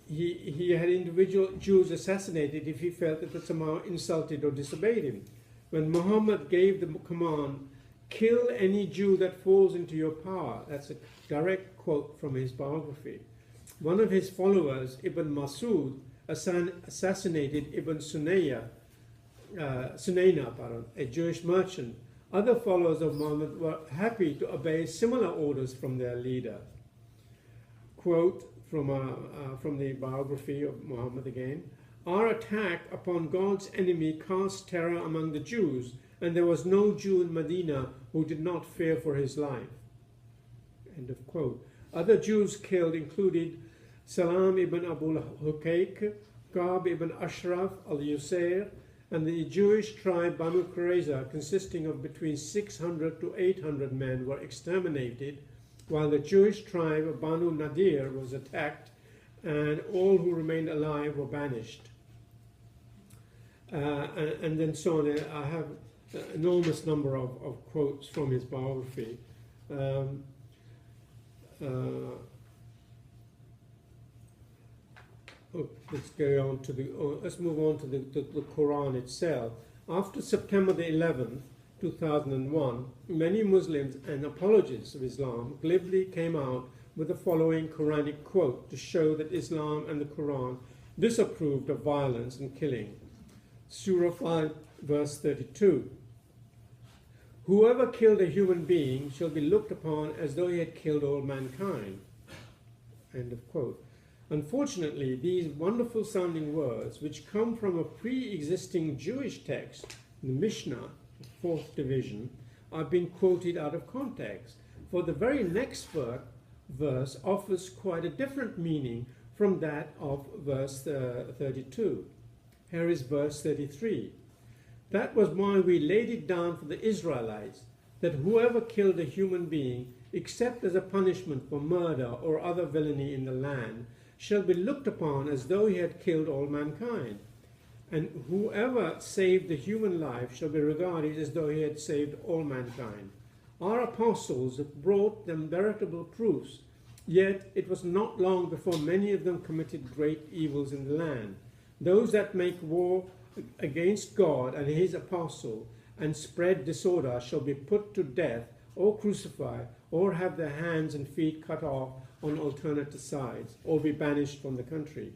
Speaker 2: He had individual Jews assassinated if he felt that they somehow insulted or disobeyed him. When Muhammad gave the command, "Kill any Jew that falls into your power," that's a direct quote from his biography. One of his followers, Ibn Masud, assassinated Ibn Sunayna, a Jewish merchant. Other followers of Muhammad were happy to obey similar orders from their leader. Quote from the biography of Muhammad again: "Our attack upon God's enemy cast terror among the Jews, and there was no Jew in Medina who did not fear for his life." End of quote. Other Jews killed included Salam ibn Abu Hukayk, Ka'b ibn Ashraf al-Yusayr, and the Jewish tribe Banu Qurayza, consisting of between 600 to 800 men, were exterminated, while the Jewish tribe of Banu Nadir was attacked, and all who remained alive were banished. And then so on. I have an enormous number of quotes from his biography. Let's go on to let's move on to the Quran itself. After September the 11th, 2001, many Muslims and apologists of Islam glibly came out with the following Quranic quote to show that Islam and the Quran disapproved of violence and killing. Surah 5, verse 32. "Whoever killed a human being shall be looked upon as though he had killed all mankind." End of quote. Unfortunately, these wonderful sounding words, which come from a pre-existing Jewish text, the Mishnah, 4th division, are being quoted out of context, for the very next verse offers quite a different meaning from that of verse 32. Here is verse 33. "That was why we laid it down for the Israelites, that whoever killed a human being, except as a punishment for murder or other villainy in the land, shall be looked upon as though he had killed all mankind. And whoever saved the human life shall be regarded as though he had saved all mankind. Our apostles brought them veritable proofs, yet it was not long before many of them committed great evils in the land. Those that make war against God and his apostle and spread disorder shall be put to death or crucified or have their hands and feet cut off on alternate sides or be banished from the country."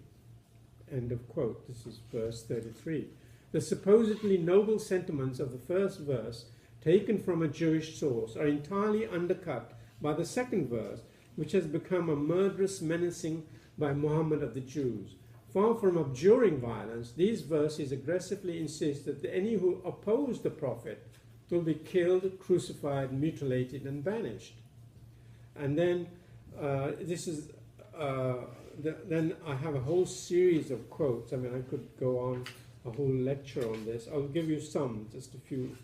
Speaker 2: End of quote. This is verse 33. The supposedly noble sentiments of the first verse, taken from a Jewish source, are entirely undercut by the second verse, which has become a murderous menacing by Muhammad of the Jews. Far from abjuring violence, these verses aggressively insist that any who oppose the Prophet will be killed, crucified, mutilated, and banished. And then then I have a whole series of quotes. I mean, I could go on a whole lecture on this. I'll give you some, just a few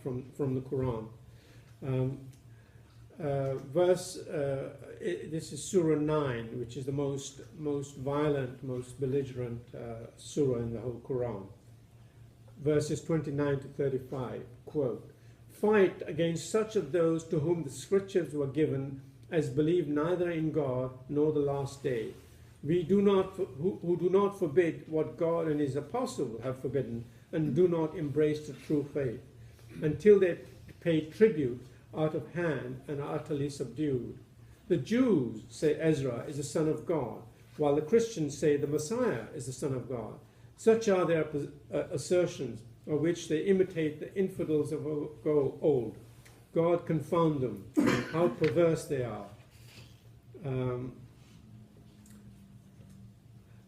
Speaker 2: from the Quran. This is Surah 9, which is the most violent, most belligerent surah in the whole Quran. Verses 29 to 35, quote, "Fight against such of those to whom the scriptures were given as believe neither in God nor the last day. Who do not forbid what God and his apostles have forbidden, and do not embrace the true faith, until they pay tribute out of hand and are utterly subdued. The Jews say Ezra is the Son of God, while the Christians say the Messiah is the Son of God. Such are their assertions, of which they imitate the infidels of old. God confound them, how perverse they are.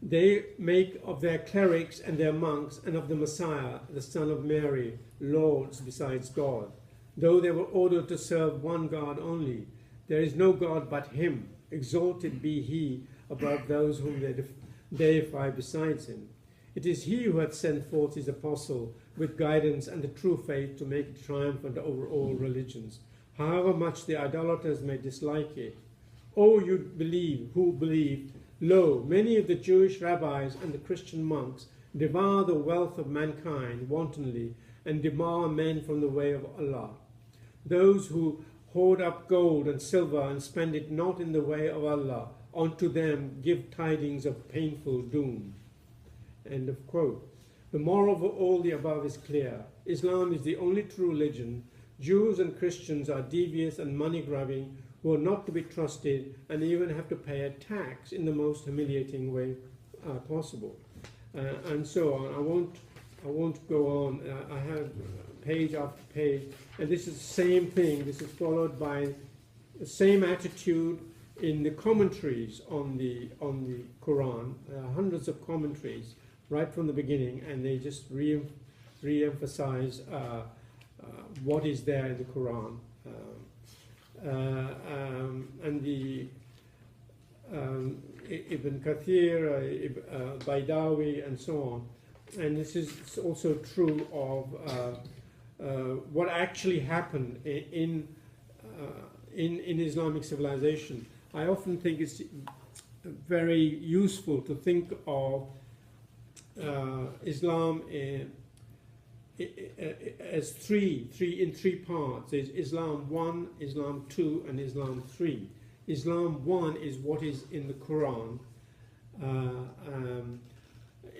Speaker 2: They make of their clerics and their monks and of the Messiah, the Son of Mary, lords besides God, though they were ordered to serve one God only. There is no God but him. Exalted be he above those whom they deify besides him. It is he who hath sent forth his apostle with guidance and the true faith to make it triumphant over all religions, however much the idolaters may dislike it. O you who believe, lo, many of the Jewish rabbis and the Christian monks devour the wealth of mankind wantonly and debar men from the way of Allah. Those who hoard up gold and silver and spend it not in the way of Allah, unto them give tidings of painful doom." End of quote. The moral of all the above is clear. Islam is the only true religion. Jews and Christians are devious and money-grabbing, who are not to be trusted, and even have to pay a tax in the most humiliating way possible, and so on. I won't go on. I have page after page, and this is the same thing. This is followed by the same attitude in the commentaries on the Quran. Hundreds of commentaries right from the beginning, and they just re-emphasize what is there in the Quran. And the Ibn Kathir, Baidawi, and so on. And this is also true of what actually happened in Islamic civilization. I often think it's very useful to think of Islam as three parts. There's Islam 1, Islam 2, and Islam 3. Islam 1 is what is in the Quran.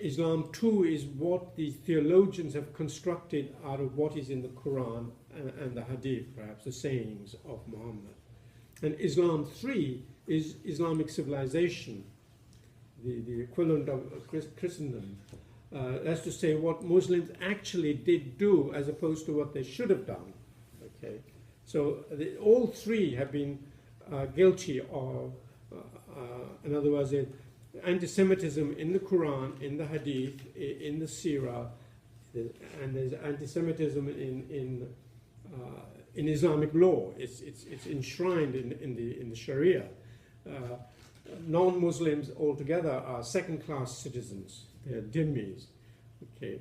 Speaker 2: Islam 2 is what the theologians have constructed out of what is in the Quran and the Hadith, perhaps the sayings of Muhammad. And Islam 3 is Islamic civilization, the equivalent of Christendom. That's to say, what Muslims actually did do as opposed to what they should have done. Okay, so all three have been guilty of, in other words, anti-Semitism in the Quran, in the Hadith, in the Sirah, and there's anti-Semitism in Islamic law. It's enshrined in the Sharia. Non-Muslims altogether are second-class citizens. They're dhimmis. Okay,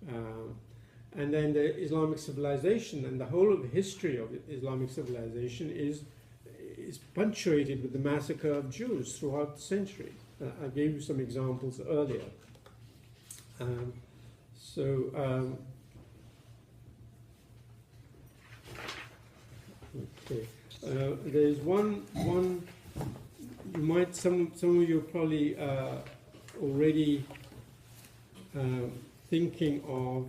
Speaker 2: and then the Islamic civilization and the whole of the history of Islamic civilization is punctuated with the massacre of Jews throughout the century. I gave you some examples earlier. Okay. There's one. You might some of you probably already thinking of.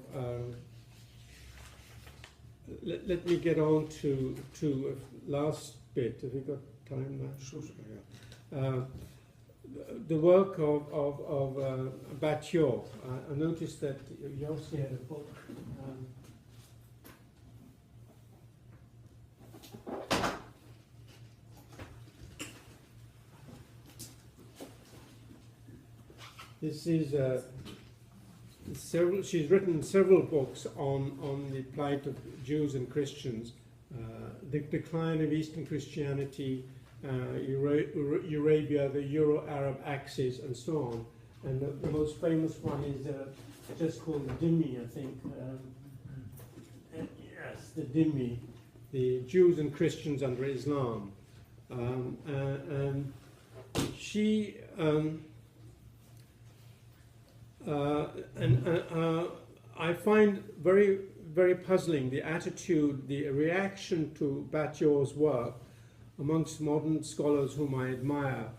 Speaker 2: Let me get on to last bit. Have you got time now?
Speaker 3: Sure.
Speaker 2: Yeah. The work of Batio. I noticed that you also had a book. This is she's written several books on the plight of Jews and Christians, the decline of Eastern Christianity, Eurabia, the Euro-Arab axis, and so on. And the most famous one is just called the Dhimmi, I think. Yes, the Dhimmi, the Jews and Christians under Islam. And she I find very, very puzzling the attitude, the reaction to Batior's work amongst modern scholars whom I admire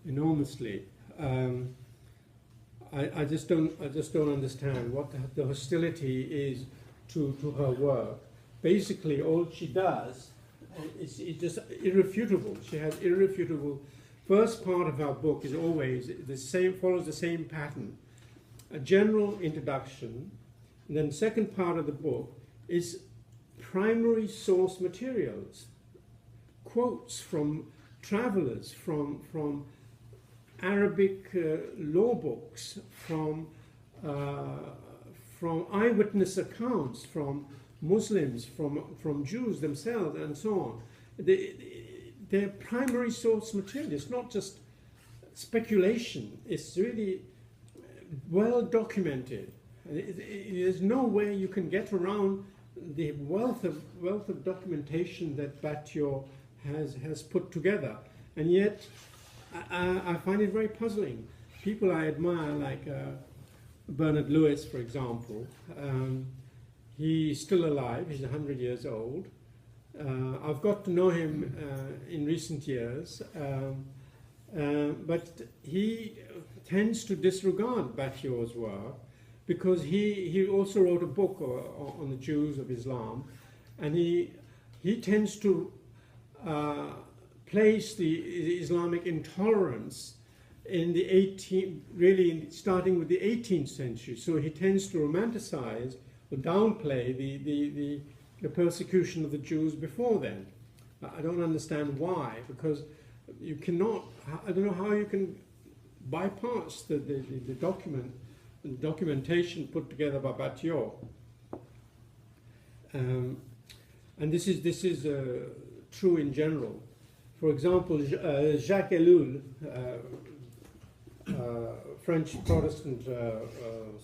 Speaker 2: enormously. I just don't understand what the hostility is to her work. Basically, all she does is just irrefutable. She has irrefutable. First part of her book is always the same, follows the same pattern: a general introduction. And then the second part of the book is primary source materials, quotes from travelers, from Arabic law books, from eyewitness accounts, from Muslims, from Jews themselves, and so on. They're primary source material. It's not just speculation. It's really well documented. There's no way you can get around the wealth of documentation that Batior has put together, and yet I find it very puzzling. People I admire, like Bernard Lewis, for example, he's still alive. He's 100 years old. I've got to know him in recent years, but he tends to disregard Batior's work, because he also wrote a book on the Jews of Islam, and he tends to place the Islamic intolerance in the starting with the 18th century. So he tends to romanticize or downplay the persecution of the Jews before then. I don't understand why, because you cannot. I don't know how you can bypass the documentation put together by Batior. And this is true in general. For example, Jacques Ellul, French Protestant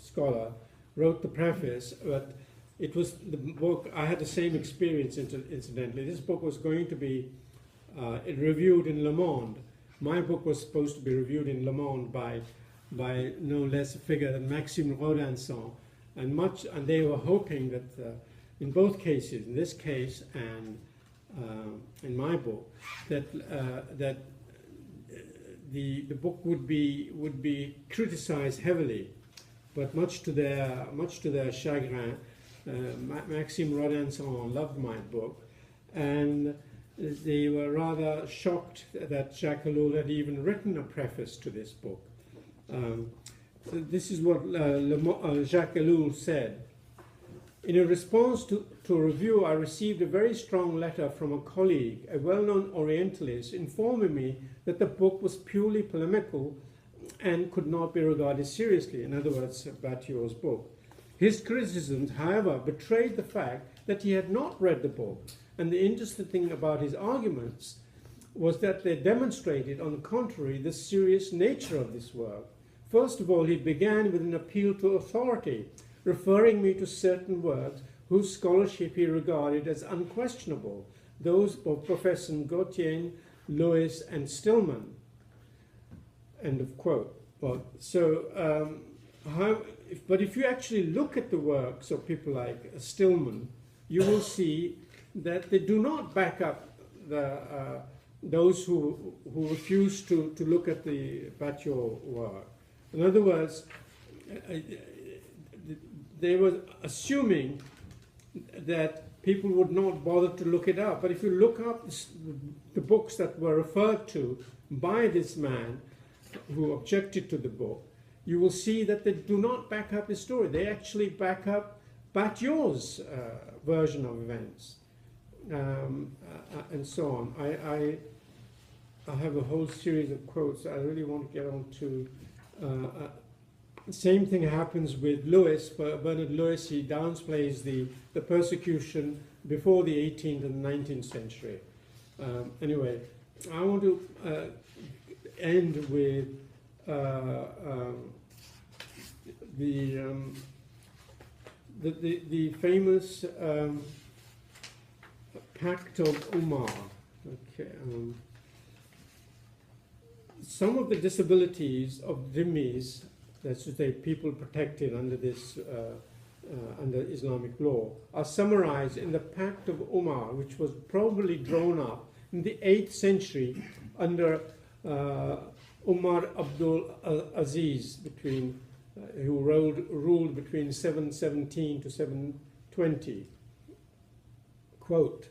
Speaker 2: scholar, wrote the preface, but it was the book. I had the same experience, incidentally. This book was going to be reviewed in Le Monde. My book was supposed to be reviewed in Le Monde by no less a figure than Maxime Rodinson, and they were hoping that in both cases, in this case and in my book, that the book would be criticized heavily, but much to their chagrin, Maxime Rodinson loved my book, and they were rather shocked that Jacques Ellul had even written a preface to this book. So this is what Jacques Ellul said. In a response to a review, I received a very strong letter from a colleague, a well-known Orientalist, informing me that the book was purely polemical and could not be regarded seriously. In other words, Batior's book. His criticisms, however, betrayed the fact that he had not read the book, and the interesting thing about his arguments was that they demonstrated, on the contrary, the serious nature of this work. First of all, he began with an appeal to authority, referring me to certain works whose scholarship he regarded as unquestionable, those of Professor Gautier, Lewis, and Stillman. End of quote. Well, so, but if you actually look at the works of people like Stillman, you will see that they do not back up those who refuse to look at the Batior work. In other words, they were assuming that people would not bother to look it up. But if you look up the books that were referred to by this man who objected to the book, you will see that they do not back up his story. They actually back up Batior's version of events, and so on. I have a whole series of quotes I really want to get on to. Same thing happens with Lewis. Bernard Lewis, he downplays the persecution before the 18th and 19th century. Anyway, I want to end with the famous Pact of Umar. Okay, some of the disabilities of dhimmis, that's to say people protected under this under Islamic law, are summarized in the Pact of Umar, which was probably drawn up in the 8th century under Umar Abdul Aziz, who ruled between 717 to 720. Quote,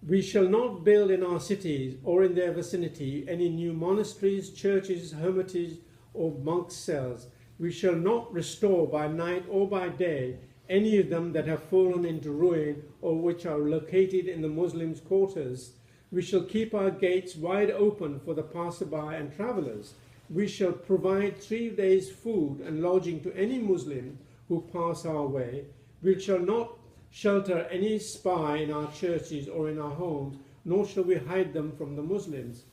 Speaker 2: "We shall not build in our cities or in their vicinity any new monasteries, churches, hermitages, or monks' cells. We shall not restore by night or by day any of them that have fallen into ruin or which are located in the Muslims' quarters. We shall keep our gates wide open for the passerby and travellers. We shall provide 3 days' food and lodging to any Muslim who pass our way. We shall not shelter any spy in our churches or in our homes, nor shall we hide them from the Muslims.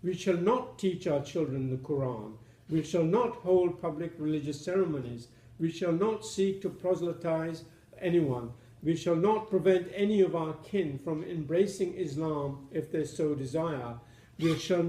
Speaker 2: We shall not teach our children the Quran. We shall not hold public religious ceremonies. We shall not seek to proselytize anyone. We shall not prevent any of our kin from embracing Islam if they so desire. We shall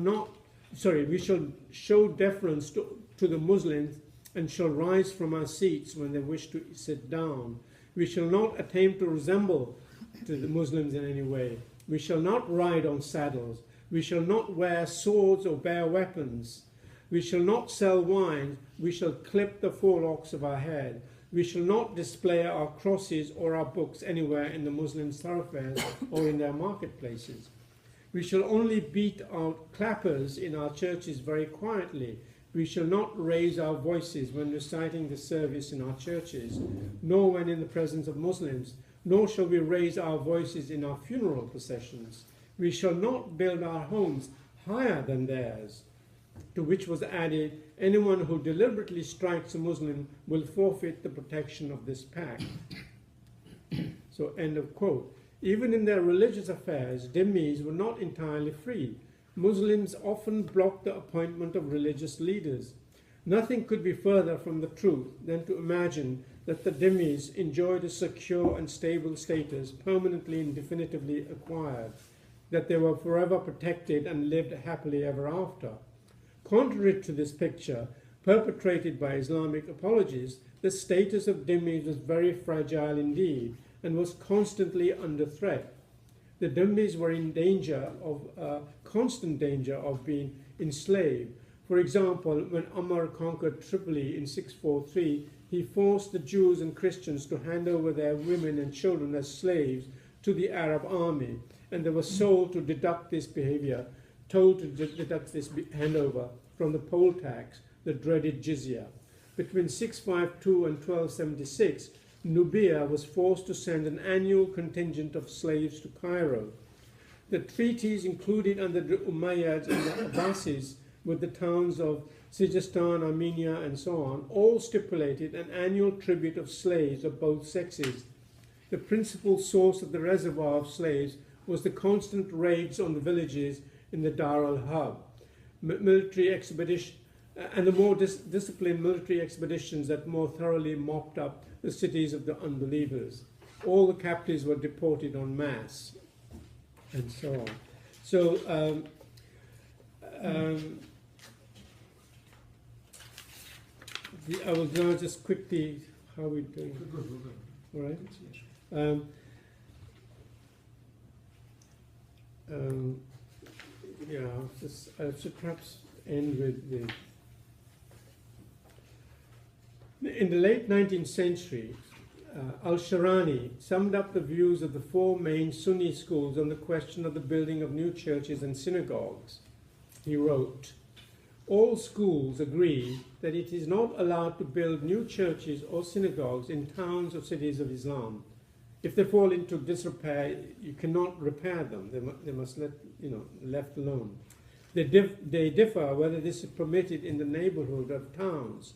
Speaker 2: show deference to the Muslims and shall rise from our seats when they wish to sit down. We shall not attempt to resemble to the Muslims in any way. We shall not ride on saddles. We shall not wear swords or bear weapons. We shall not sell wine. We shall clip the forelocks of our head. We shall not display our crosses or our books anywhere in the Muslim thoroughfares or in their marketplaces. We shall only beat out clappers in our churches very quietly. We shall not raise our voices when reciting the service in our churches, nor when in the presence of Muslims, nor shall we raise our voices in our funeral processions. We shall not build our homes higher than theirs." To which was added, "Anyone who deliberately strikes a Muslim will forfeit the protection of this pact." So, end of quote. Even in their religious affairs, dhimmis were not entirely free. Muslims often blocked the appointment of religious leaders. Nothing could be further from the truth than to imagine that the dhimmis enjoyed a secure and stable status, permanently and definitively acquired, that they were forever protected and lived happily ever after. Contrary to this picture, perpetrated by Islamic apologists, the status of dhimmis was very fragile indeed and was constantly under threat. The dhimmis were in constant danger of being enslaved. For example, when Umar conquered Tripoli in 643, he forced the Jews and Christians to hand over their women and children as slaves to the Arab army, and they were told to deduct this handover from the poll tax, the dreaded jizya. Between 652 and 1276, Nubia was forced to send an annual contingent of slaves to Cairo. The treaties included under the Umayyads and the Abbasids with the towns of Sijistan, Armenia, and so on, all stipulated an annual tribute of slaves of both sexes. The principal source of the reservoir of slaves was the constant raids on the villages in the Dar al-Harb, military expedition, and the more disciplined military expeditions that more thoroughly mopped up the cities of the unbelievers. All the captives were deported en masse, and so on. So, I will now just quickly, how are we doing? All right. I should perhaps end with the... In the late 19th century, Al-Sharani summed up the views of the 4 main Sunni schools on the question of the building of new churches and synagogues. He wrote, "All schools agree that it is not allowed to build new churches or synagogues in towns or cities of Islam. If they fall into disrepair, you cannot repair them. They must left alone. They differ whether this is permitted in the neighborhood of towns.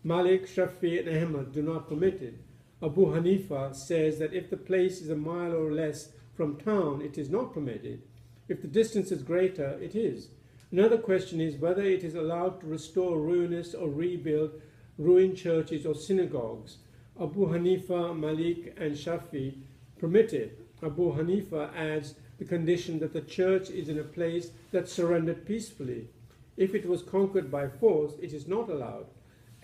Speaker 2: Malik, Shafi, and Ahmad do not permit it. Abu Hanifa says that if the place is a mile or less from town, it is not permitted. If the distance is greater, it is. Another question is whether it is allowed to restore ruinous or rebuild ruined churches or synagogues. Abu Hanifa, Malik, and Shafi permit it. Abu Hanifa adds the condition that the church is in a place that surrendered peacefully. If it was conquered by force, it is not allowed.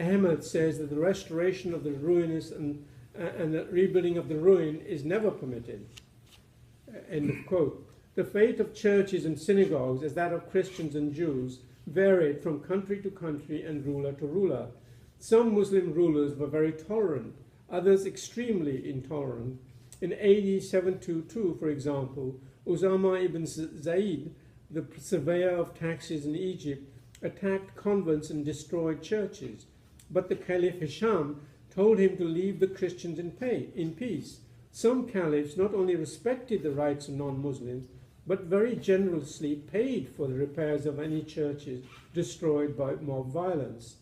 Speaker 2: Ahmad says that the restoration of the ruinous and the rebuilding of the ruin is never permitted. End of quote. The fate of churches and synagogues, as that of Christians and Jews, varied from country to country and ruler to ruler. Some Muslim rulers were very tolerant, others extremely intolerant. In AD 722, for example, Usama ibn Zayd, the surveyor of taxes in Egypt, attacked convents and destroyed churches. But the Caliph Hisham told him to leave the Christians in peace. Some caliphs not only respected the rights of non-Muslims, but very generously paid for the repairs of any churches destroyed by mob violence.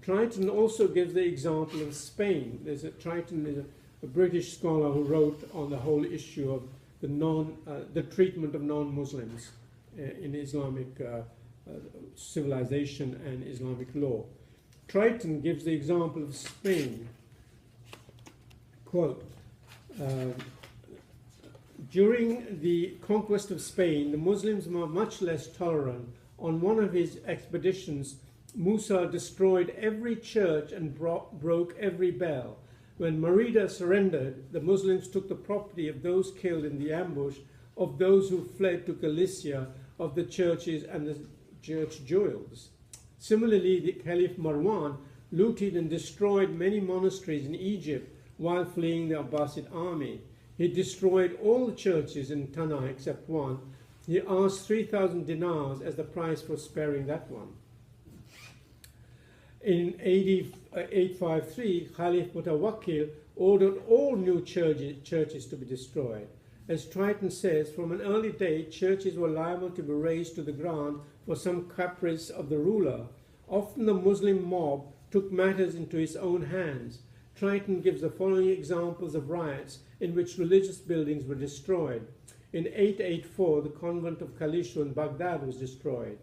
Speaker 2: Triton also gives the example of Spain. Triton is a British scholar who wrote on the whole issue of the treatment of non-Muslims in Islamic civilization and Islamic law. Triton gives the example of Spain. Quote, during the conquest of Spain, the Muslims were much less tolerant. On one of his expeditions, Musa destroyed every church and broke every bell. When Merida surrendered, the Muslims took the property of those killed in the ambush, of those who fled to Galicia, of the churches and the church jewels. Similarly, the Caliph Marwan looted and destroyed many monasteries in Egypt while fleeing the Abbasid army. He destroyed all the churches in Tana except one. He asked 3,000 dinars as the price for sparing that one. In AD 853, Khalif Mutawakkil ordered all new churches to be destroyed. As Triton says, from an early date, churches were liable to be razed to the ground for some caprice of the ruler. Often the Muslim mob took matters into its own hands. Triton gives the following examples of riots in which religious buildings were destroyed. In 884, the convent of Kalishu in Baghdad was destroyed.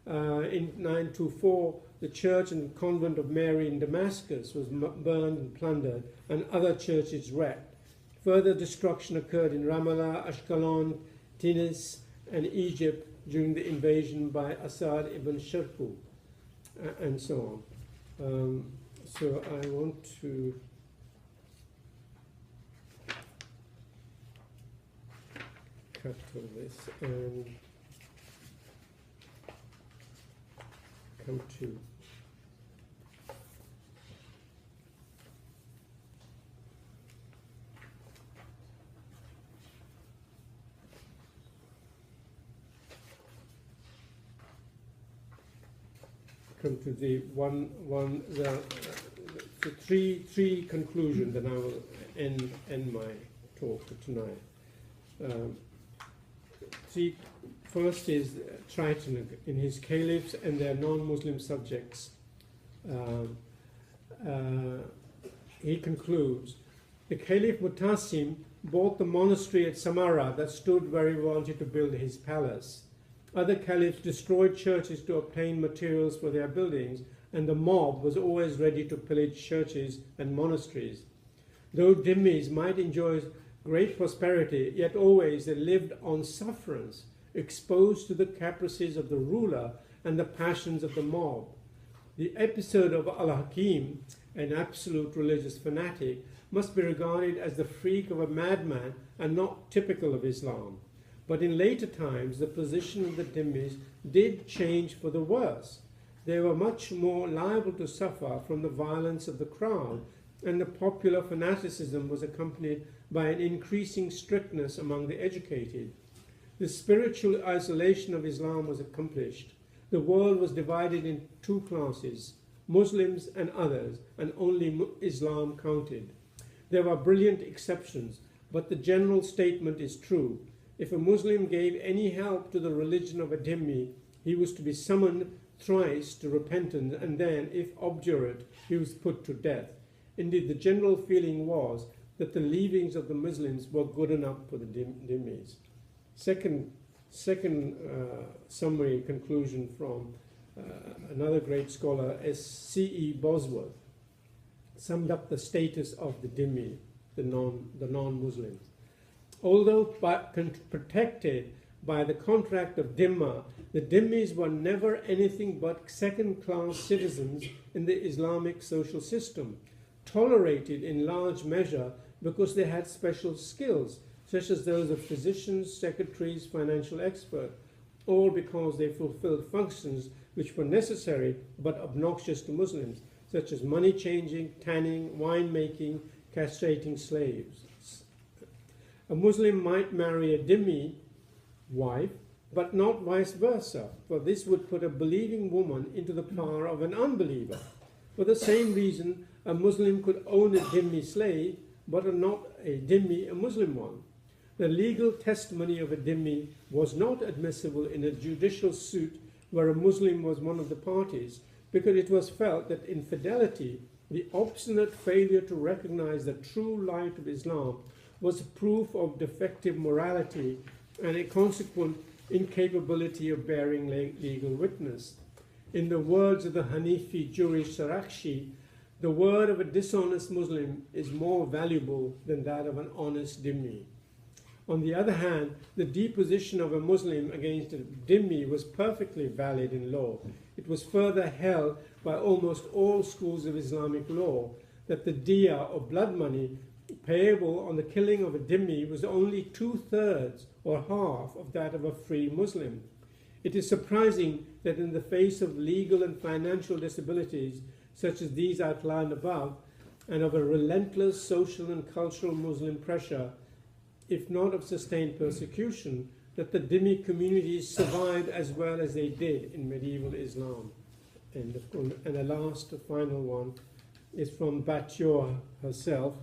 Speaker 2: In 924, the church and convent of Mary in Damascus was burned and plundered, and other churches wrecked. Further destruction occurred in Ramallah, Ashkelon, Tunis, and Egypt during the invasion by Asad ibn Shirkuh, and so on. So I want to cut all this and come to three conclusions, and I will end my talk for tonight. First is Triton in his caliphs and their non-Muslim subjects. He concludes, the Caliph Mutasim bought the monastery at Samarra that stood where he wanted to build his palace. Other caliphs destroyed churches to obtain materials for their buildings, and the mob was always ready to pillage churches and monasteries. Though dhimmis might enjoy great prosperity, yet always they lived on sufferance, exposed to the caprices of the ruler and the passions of the mob. The episode of Al-Hakim, an absolute religious fanatic, must be regarded as the freak of a madman and not typical of Islam. But in later times, the position of the dhimmis did change for the worse. They were much more liable to suffer from the violence of the crowd, and the popular fanaticism was accompanied by an increasing strictness among the educated. The spiritual isolation of Islam was accomplished. The world was divided in two classes, Muslims and others, and only Islam counted. There were brilliant exceptions, but the general statement is true. If a Muslim gave any help to the religion of a dhimmi, he was to be summoned thrice to repentance, and then, if obdurate, he was put to death. Indeed, the general feeling was that the leavings of the Muslims were good enough for the dhimmis. Second summary conclusion from another great scholar, C.E. Bosworth, summed up the status of the dhimmi, the non-Muslims. Although protected by the contract of dhimma, the dhimmis were never anything but second-class citizens in the Islamic social system, tolerated in large measure because they had special skills, such as those of physicians, secretaries, financial experts, all because they fulfilled functions which were necessary but obnoxious to Muslims, such as money changing, tanning, wine making, castrating slaves. A Muslim might marry a dhimmi wife, but not vice versa, for this would put a believing woman into the power of an unbeliever. For the same reason, a Muslim could own a dhimmi slave, but not a dhimmi a Muslim one. The legal testimony of a dhimmi was not admissible in a judicial suit where a Muslim was one of the parties, because it was felt that infidelity, the obstinate failure to recognize the true light of Islam, was proof of defective morality and a consequent incapability of bearing legal witness. In the words of the Hanifi jurist Sarakshi, the word of a dishonest Muslim is more valuable than that of an honest dhimmi. On the other hand, the deposition of a Muslim against a dhimmi was perfectly valid in law. It was further held by almost all schools of Islamic law that the diya, or blood money, payable on the killing of a dhimmi was only 2/3 or half of that of a free Muslim. It is surprising that in the face of legal and financial disabilities, such as these outlined above, and of a relentless social and cultural Muslim pressure, if not of sustained persecution, that the dhimmi communities survived as well as they did in medieval Islam. And the last, the final one, is from Batyor herself.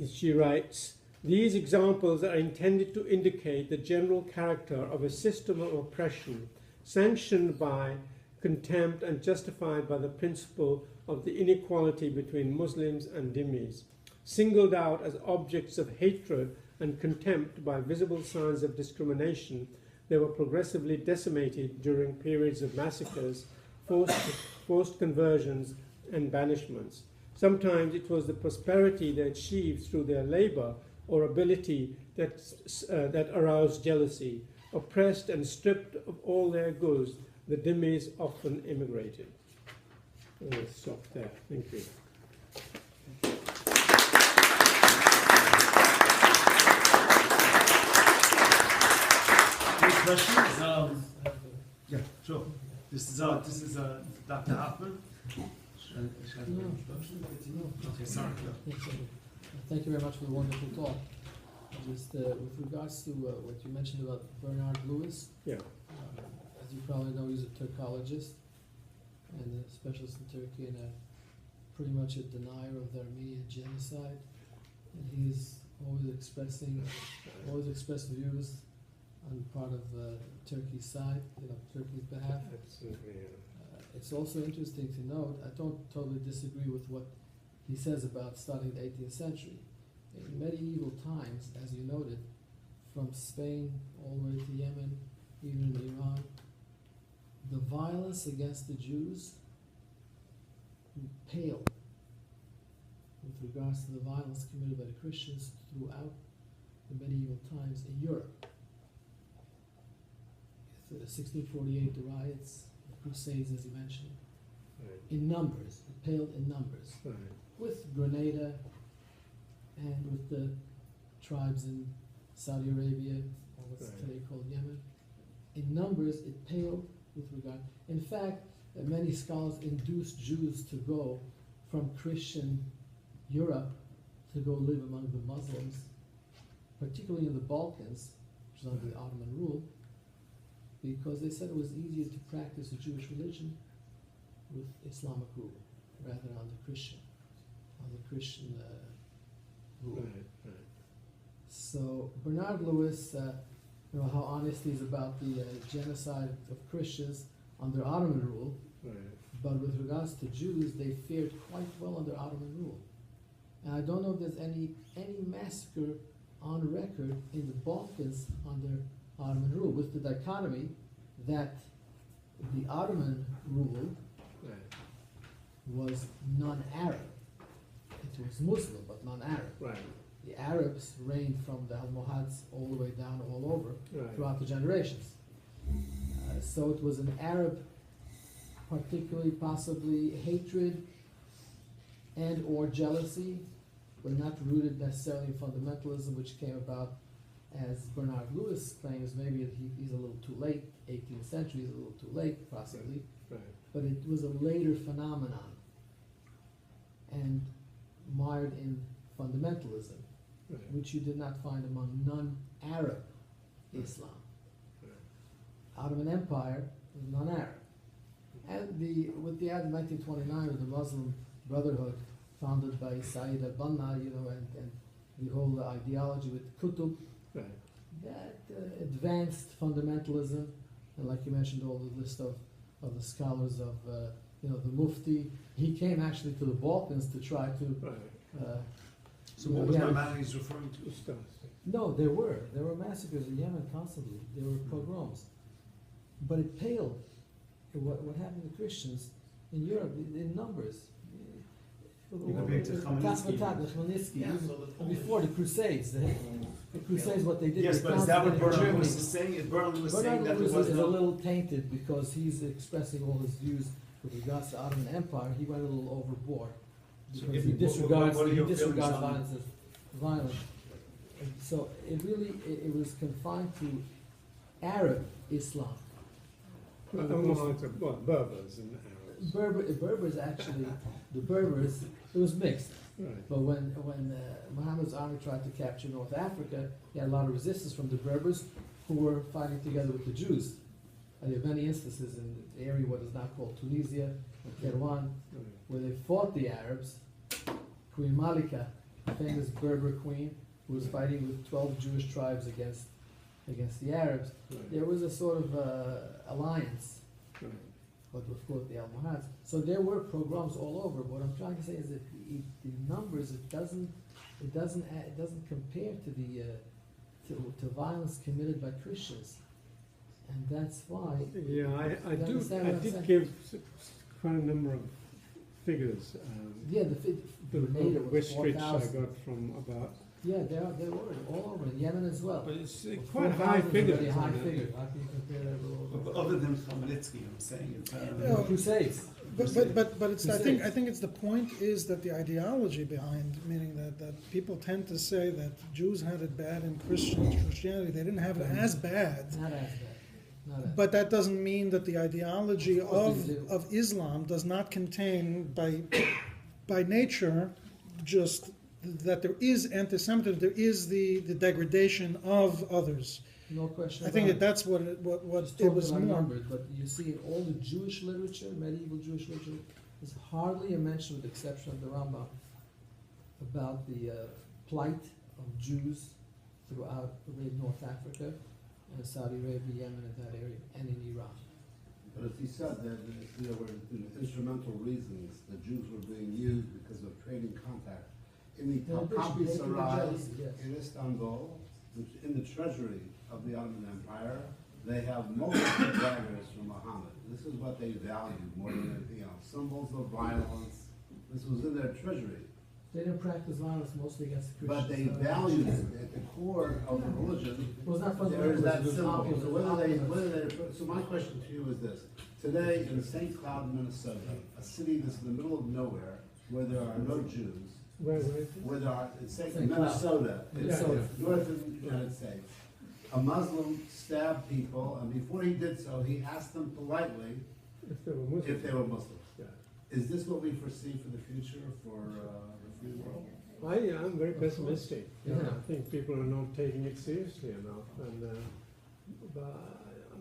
Speaker 2: She writes, "These examples are intended to indicate the general character of a system of oppression sanctioned by contempt and justified by the principle of the inequality between Muslims and dhimmis. Singled out as objects of hatred and contempt by visible signs of discrimination, they were progressively decimated during periods of massacres, forced conversions, and banishments. Sometimes it was the prosperity they achieved through their labor or ability that aroused jealousy. Oppressed and stripped of all their goods, the dhimmis often immigrated." Let's stop there. Thank you.
Speaker 3: Any questions? Yeah, sure. This is Dr. Hoffman. Okay, sorry.
Speaker 4: Thank you very much for the wonderful talk. Just with regards to what you mentioned about Bernard Lewis,
Speaker 2: Yeah.
Speaker 4: as you probably know, he's a Turkologist and a specialist in Turkey and pretty much a denier of the Armenian genocide. And he's always expressed views on part of Turkey's side, Turkey's behalf.
Speaker 2: Absolutely.
Speaker 4: It's also interesting to note, I don't totally disagree with what he says about starting the 18th century. In medieval times, as you noted, from Spain all the way to Yemen, even in Iran, the violence against the Jews paled with regards to the violence committed by the Christians throughout the medieval times in Europe. The 1648, the riots, the Crusades, as you mentioned,
Speaker 2: Right.
Speaker 4: in numbers, it paled in numbers,
Speaker 2: Right.
Speaker 4: with Grenada and with the tribes in Saudi Arabia, or what's
Speaker 2: Right.
Speaker 4: today called Yemen. In numbers, it paled with regard. In fact, many scholars induced Jews to go from Christian Europe to go live among the Muslims, particularly in the Balkans, which is under the Ottoman rule, because they said it was easier to practice the Jewish religion with Islamic rule rather than under Christian rule.
Speaker 2: Right. Right.
Speaker 4: So Bernard Lewis, how honest he is about the genocide of Christians under Ottoman rule,
Speaker 2: Right.
Speaker 4: but with regards to Jews, they fared quite well under Ottoman rule. And I don't know if there's any massacre on record in the Balkans under Ottoman rule, with the dichotomy that the Ottoman rule
Speaker 2: Right.
Speaker 4: was non-Arab. It was Muslim, but non-Arab.
Speaker 2: Right.
Speaker 4: The Arabs reigned from the Almohads all the way down all over
Speaker 2: Right.
Speaker 4: throughout the generations. So it was an Arab, particularly possibly hatred and or jealousy, but not rooted necessarily in fundamentalism, which came about, as Bernard Lewis claims, maybe he's a little too late, 18th century is a little too late, possibly,
Speaker 2: Right.
Speaker 4: but it was a later phenomenon and mired in fundamentalism,
Speaker 2: Right.
Speaker 4: which you did not find among non-Arab Islam.
Speaker 2: Right.
Speaker 4: Ottoman Empire was non-Arab. And with the act of 1929 of the Muslim Brotherhood, founded by Sayyid al-Banna, and the whole ideology with Qutb,
Speaker 2: Right.
Speaker 4: that advanced fundamentalism, and like you mentioned, all the list of the scholars of, the Mufti, he came actually to the Balkans to try to.
Speaker 2: Right.
Speaker 3: So
Speaker 4: you know,
Speaker 3: what was
Speaker 4: he had-
Speaker 3: Maimonides referring to?
Speaker 2: Ustaz.
Speaker 4: No, there were massacres in Yemen constantly. There were pogroms, but it paled to what happened to Christians in Europe in numbers.
Speaker 3: compared to Khmelnytsky.
Speaker 4: Khmelnytsky,
Speaker 3: Yeah,
Speaker 4: even
Speaker 3: so the point
Speaker 4: before the Crusades. The Crusades, what they did.
Speaker 1: Yes,
Speaker 4: they
Speaker 1: but is that what
Speaker 4: concentrated in
Speaker 1: Bernard Lewis
Speaker 4: Germany.
Speaker 1: is saying? Bernard Lewis
Speaker 4: Bernard
Speaker 1: saying that there
Speaker 4: Lewis
Speaker 1: was
Speaker 4: is a
Speaker 1: no...
Speaker 4: little tainted because he's expressing all his views with regards to Ottoman Empire. He went a little overboard
Speaker 3: So
Speaker 4: because
Speaker 3: give
Speaker 4: he
Speaker 3: me- what-
Speaker 4: disregards
Speaker 3: what are your feelings
Speaker 4: disregards
Speaker 3: on-
Speaker 4: violence as violent. And so it was confined to Arab Islam.
Speaker 2: Berbers and Arabs.
Speaker 4: Berbers actually, the Berbers, it was mixed.
Speaker 2: Right.
Speaker 4: But when Muhammad's army tried to capture North Africa, he had a lot of resistance from the Berbers who were fighting together with the Jews. And there are many instances in the area what is now called Tunisia and Kairouan,
Speaker 2: Right.
Speaker 4: where they fought the Arabs. Queen Malika, the famous Berber queen, who was fighting with 12 Jewish tribes against the Arabs.
Speaker 2: Right.
Speaker 4: There was a sort of alliance,
Speaker 2: Right.
Speaker 4: but of course the Almohads. So there were pogroms all over. What I'm trying to say is that the numbers, it doesn't compare to the to violence committed by Christians, and that's why.
Speaker 2: Yeah, I
Speaker 4: You understand what I'm
Speaker 2: did
Speaker 4: saying?
Speaker 2: give quite a number of figures.
Speaker 4: Yeah,
Speaker 2: The
Speaker 4: native was
Speaker 2: Westridge I
Speaker 4: 4,000.
Speaker 2: got from about,
Speaker 4: Yeah, there were all over in Yemen as well.
Speaker 2: but it's
Speaker 4: Well,
Speaker 2: quite
Speaker 4: 4,000
Speaker 2: high
Speaker 4: is a
Speaker 2: figures.
Speaker 4: very high
Speaker 2: on it.
Speaker 4: figure. How can you compare that with all
Speaker 1: But
Speaker 4: the
Speaker 1: other than Khmelnytsky, I'm saying it's...
Speaker 4: the Crusades?
Speaker 5: But it's, I think
Speaker 4: Crusades.
Speaker 5: it's the point is that the ideology behind, meaning that people tend to say that Jews had it bad and Christianity, they didn't have it as bad.
Speaker 4: Not as bad. Not as
Speaker 5: But that doesn't mean that the ideology
Speaker 4: Of course they do.
Speaker 5: of Islam does not contain by nature just that there is anti-Semitism, there is the degradation of others.
Speaker 4: No question.
Speaker 5: I think
Speaker 4: about
Speaker 5: that that's what it
Speaker 4: Just
Speaker 5: it was
Speaker 4: talking about
Speaker 5: more.
Speaker 4: numbers, but you see in all the Jewish literature, medieval Jewish literature, there's hardly a mention, with the exception of the Rambam, about the plight of Jews throughout North Africa and Saudi Arabia, Yemen, and that area, and in Iran.
Speaker 6: But as he said, that there were instrumental reasons the Jews were being used because of trading contact. In the
Speaker 4: In addition,
Speaker 6: Topkapi
Speaker 4: they could be
Speaker 6: Sarai
Speaker 4: jealous, yes.
Speaker 6: in Istanbul, which in the treasury of the Ottoman Empire, they have multiple daggers from Muhammad. This is what they valued more than anything else. Symbols of violence. This was in their treasury.
Speaker 4: They didn't practice violence mostly against the
Speaker 6: But
Speaker 4: Christians.
Speaker 6: they valued it at the core of the religion.
Speaker 4: It was not
Speaker 6: There is
Speaker 4: fundamental,
Speaker 6: that
Speaker 4: it was
Speaker 6: symbol.
Speaker 4: opulent.
Speaker 6: So so my question to you is this. Today in St. Cloud, Minnesota, a city that's in the middle of nowhere, where there are no Jews,
Speaker 2: Where is it?
Speaker 6: where there are, it's St.
Speaker 4: St. Cloud.
Speaker 6: Minnesota,
Speaker 4: Minnesota.
Speaker 6: it's northern United States. A Muslim stabbed people, and before he did so, he asked them politely
Speaker 2: If they were Muslims.
Speaker 6: if they were Muslims.
Speaker 2: Yeah.
Speaker 6: Is this what we foresee for the future for the free world?
Speaker 2: I'm very pessimistic.
Speaker 4: Yeah.
Speaker 2: I think people are not taking it seriously enough, and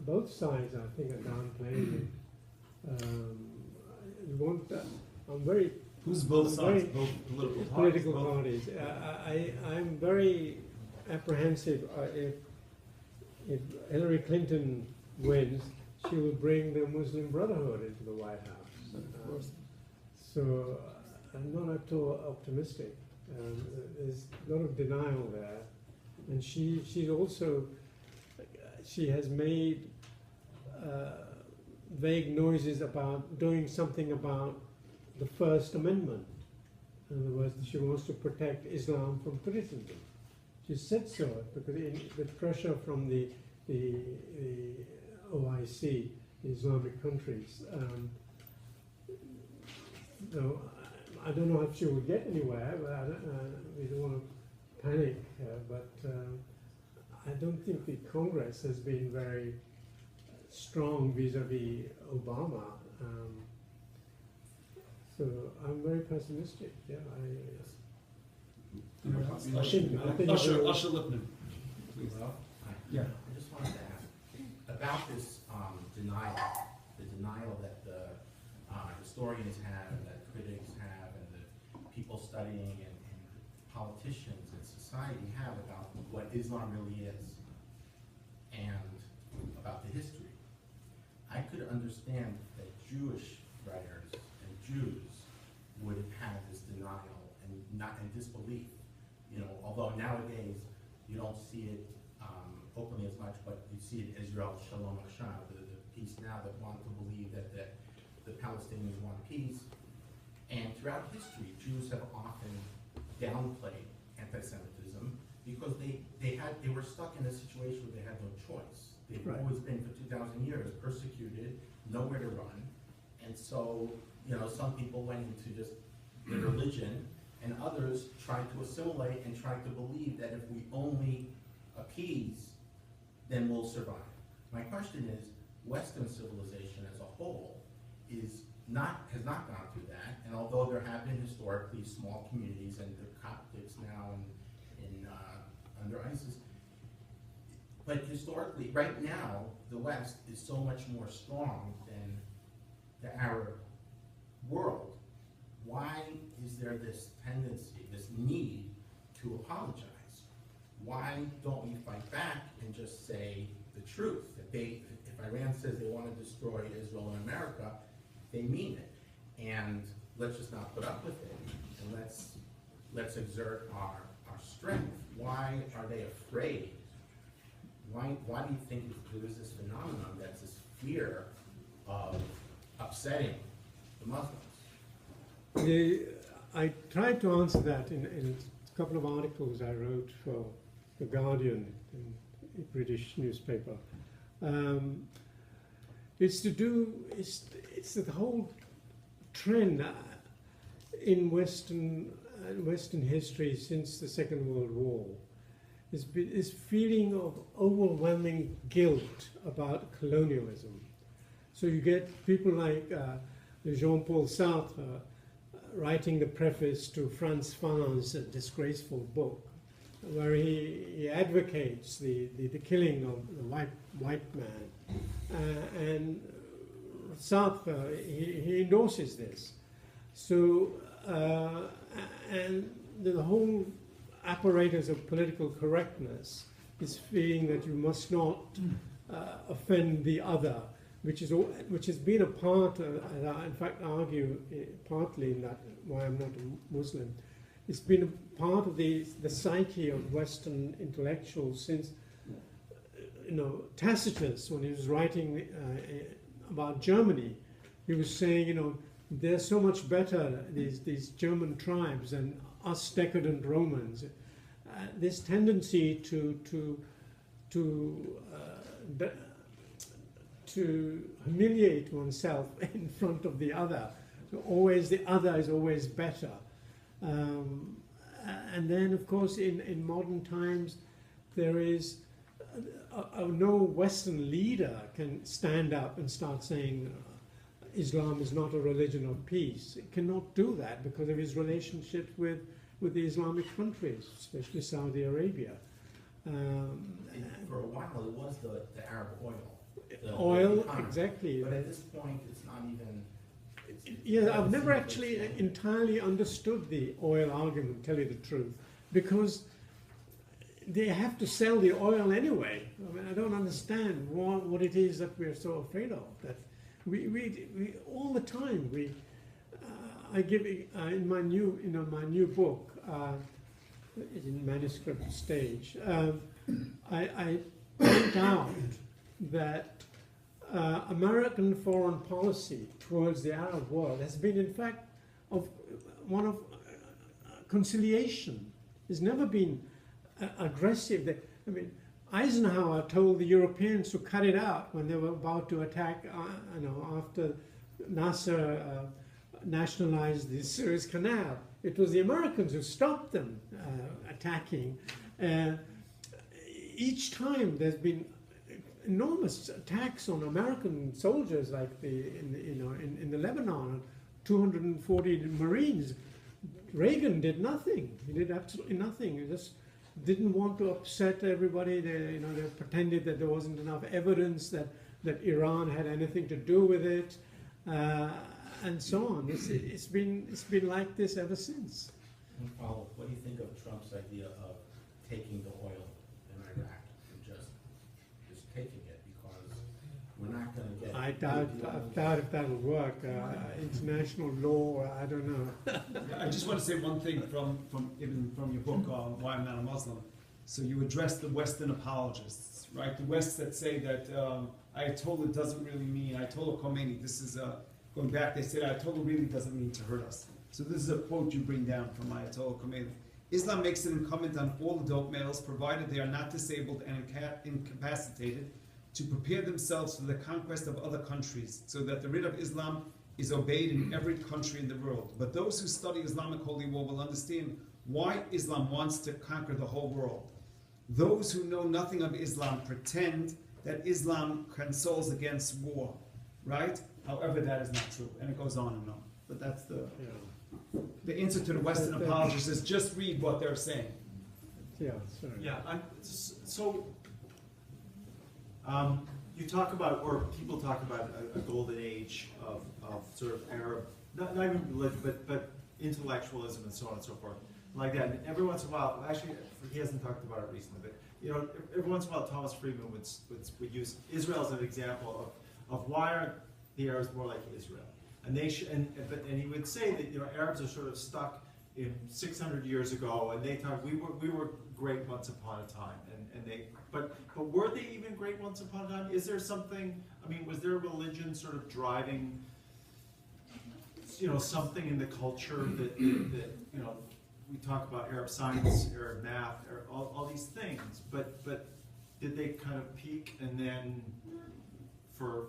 Speaker 2: both sides, I think, are downplaying it. I'm very
Speaker 3: Who's both sides,
Speaker 2: Very
Speaker 3: both political parties?
Speaker 2: political
Speaker 3: both-
Speaker 2: parties. I'm very apprehensive if Hillary Clinton wins, she will bring the Muslim Brotherhood into the White House.
Speaker 4: Of course.
Speaker 2: So I'm not at all optimistic. There's a lot of denial there, and she's also she has made vague noises about doing something about the First Amendment. In other words, she wants to protect Islam from criticism. She said so because with pressure from the OIC, the Islamic countries. So I don't know if she will get anywhere, but we don't want to panic. But I don't think the Congress has been very strong vis-a-vis Obama. So I'm very pessimistic. Yeah,
Speaker 1: Usher Lipman, please.
Speaker 7: Well,
Speaker 1: Yeah.
Speaker 7: I just wanted to ask about this denial, the denial that the historians have and that critics have and the people studying and politicians and society have about what Islam really is and about the history. I could understand that Jewish writers and Jews would have this denial and disbelief. You know, although nowadays you don't see it openly as much, but you see it Israel Shalom Achshav, the piece now that want to believe that the Palestinians want peace. And throughout history, Jews have often downplayed anti-Semitism because they were stuck in a situation where they had no choice. They've
Speaker 2: Right.
Speaker 7: always been for 2,000 years persecuted, nowhere to run, and so some people went into just their religion, and others tried to assimilate and tried to believe that if we only appease, then we'll survive. My question is, Western civilization as a whole has not gone through that, and although there have been historically small communities, and the Coptics now under ISIS, but historically, right now, the West is so much more strong than the Arab world. Why is there this tendency, this need to apologize? Why don't we fight back and just say the truth? If Iran says they want to destroy Israel and America, they mean it. And let's just not put up with it, and let's exert our strength. Why are they afraid? Why do you think there is this phenomenon that's this fear of upsetting the Muslims?
Speaker 2: I tried to answer that in a couple of articles I wrote for The Guardian, a British newspaper. It's the whole trend in Western history since the Second World War. This feeling of overwhelming guilt about colonialism. So you get people like Jean-Paul Sartre writing the preface to Frantz Fanon's disgraceful book, where he advocates the killing of the white man. And Sartre, he endorses this. So, and the whole apparatus of political correctness is feeling that you must not offend the other, which has been a part, and I in fact argue partly in that why I'm not a Muslim. It's been a part of the psyche of Western intellectuals since, Tacitus, when he was writing about Germany, he was saying, they're so much better, these German tribes, than us decadent Romans. This tendency to humiliate oneself in front of the other. So always the other is always better. And then, of course, in modern times, there is no Western leader can stand up and start saying Islam is not a religion of peace. It cannot do that because of his relationships with the Islamic countries, especially Saudi Arabia.
Speaker 7: For a while, it was the Arab oil.
Speaker 2: Oil,
Speaker 7: economy.
Speaker 2: exactly.
Speaker 7: But at this point, it's not even.
Speaker 2: Yeah, I've never actually entirely understood the oil argument, tell you the truth, because they have to sell the oil anyway. I mean, I don't understand what it is that we're so afraid of. That we all the time I give in my new book, in manuscript stage, I point out that American foreign policy towards the Arab world has been, in fact, one of conciliation. It's never been aggressive. I mean, Eisenhower told the Europeans to cut it out when they were about to attack, after Nasser nationalized the Suez Canal. It was the Americans who stopped them attacking. Each time there's been enormous attacks on American soldiers, like in the Lebanon, 240 Marines. Reagan did nothing. He did absolutely nothing. He just didn't want to upset everybody. They pretended that there wasn't enough evidence that Iran had anything to do with it, and so on. It's been like this ever since.
Speaker 7: What do you think of Trump's idea of taking the oil in Iraq and just taking it, because we're not going to get?
Speaker 2: I doubt if that'll work. International law, I don't know.
Speaker 1: I just want to say one thing from your book, Why I'm Not a Muslim. So you address the Western apologists, right? The West that say that Ayatollah doesn't really mean, Ayatollah Khomeini, this is going back, they said Ayatollah really doesn't mean to hurt us. So this is a quote you bring down from Ayatollah Khomeini. Islam makes it incumbent on all adult males, provided they are not disabled and incapacitated, to prepare themselves for the conquest of other countries, so that the writ of Islam is obeyed in every country in the world. But those who study Islamic holy war will understand why Islam wants to conquer the whole world. Those who know nothing of Islam pretend that Islam consoles against war, right? However, that is not true, and it goes on and on. But that's the answer to the Western apologists is just read what they're saying.
Speaker 2: Yeah, sorry.
Speaker 3: Yeah, you talk about, or people talk about a golden age of sort of Arab, not even religion, but intellectualism and so on and so forth, like that. And every once in a while, actually, he hasn't talked about it recently, but every once in a while, Thomas Friedman would use Israel as an example of why aren't the Arabs more like Israel? And and he would say that Arabs are sort of stuck in 600 years ago, and they thought we were great once upon a time, but were they even great once upon a time? Is there something? I mean, was there a religion sort of driving something in the culture that we talk about Arab science, Arab math, all these things, but did they kind of peak and then for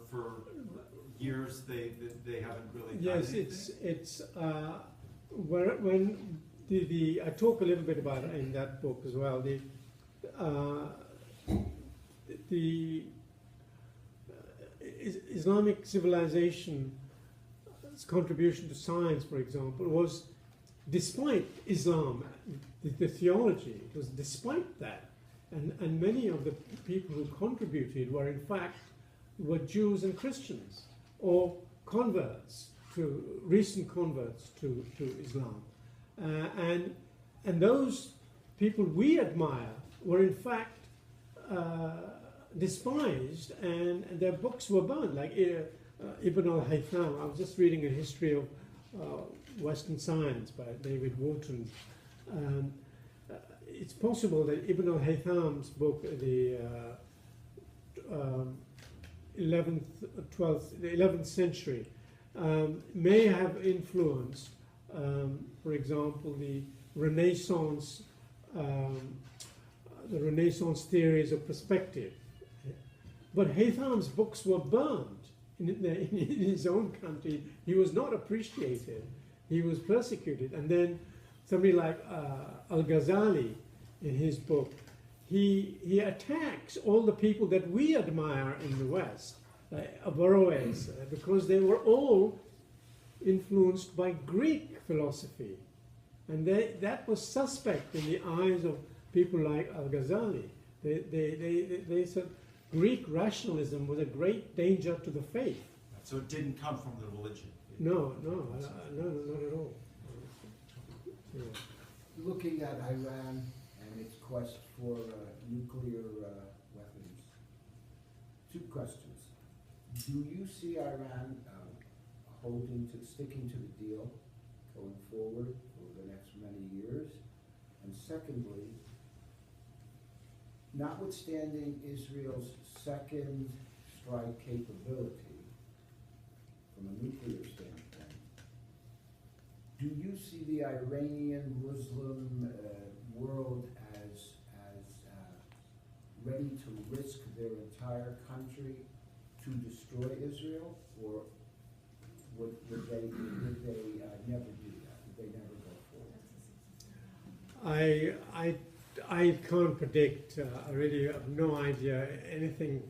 Speaker 3: years they haven't really done
Speaker 2: Yes,
Speaker 3: anything?
Speaker 2: it's when I talk a little bit about it in that book as well. The Islamic civilization's contribution to science, for example, was despite Islam, the theology. It was despite that, and many of the people who contributed were in fact Jews and Christians, or recent converts to Islam, and those people we admire were in fact despised, and their books were burned, like Ibn al-Haytham. I was just reading a history of Western science by David Wharton. It's possible that Ibn al-Haytham's book, the 11th century, may have influenced, for example, the Renaissance theories of perspective. But Haytham's books were burned in his own country. He was not appreciated. He was persecuted. And then somebody like Al-Ghazali, in his book, he attacks all the people that we admire in the West, Averroes, because they were all influenced by Greek philosophy. And that was suspect in the eyes of people like Al-Ghazali. They said Greek rationalism was a great danger to the faith.
Speaker 3: So it didn't come from the religion.
Speaker 2: No, not at all. Yeah.
Speaker 8: Looking at Iran and its quest for nuclear weapons, two questions. Do you see Iran sticking to the deal going forward over the next many years? And secondly, notwithstanding Israel's second strike capability from a nuclear standpoint, do you see the Iranian Muslim world as ready to risk their entire country to destroy Israel, or would they never do that? Would they never go forward?
Speaker 2: I can't predict. I really have no idea. Anything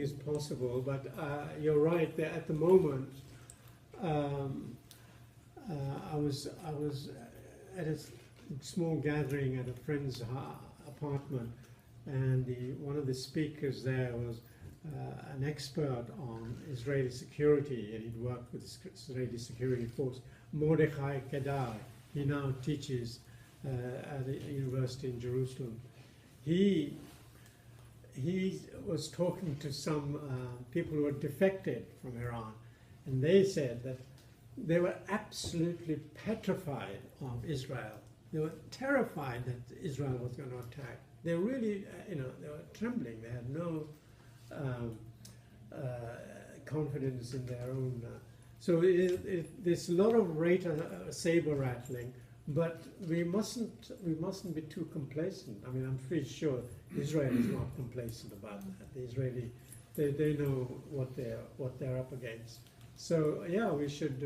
Speaker 2: is possible. But you're right. That at the moment, I was at a small gathering at a friend's apartment, and one of the speakers there was an expert on Israeli security, and he'd worked with the Israeli security force, Mordechai Kedar. He now teaches at a university in Jerusalem. He was talking to some people who had defected from Iran, and they said that they were absolutely petrified of Israel. They were terrified that Israel was going to attack. They really, they were trembling. They had no confidence in their own. So there's a lot of saber rattling, but we mustn't be too complacent. I mean, I'm pretty sure Israel is not complacent about that. The Israeli, they know what they're up against. So yeah, we should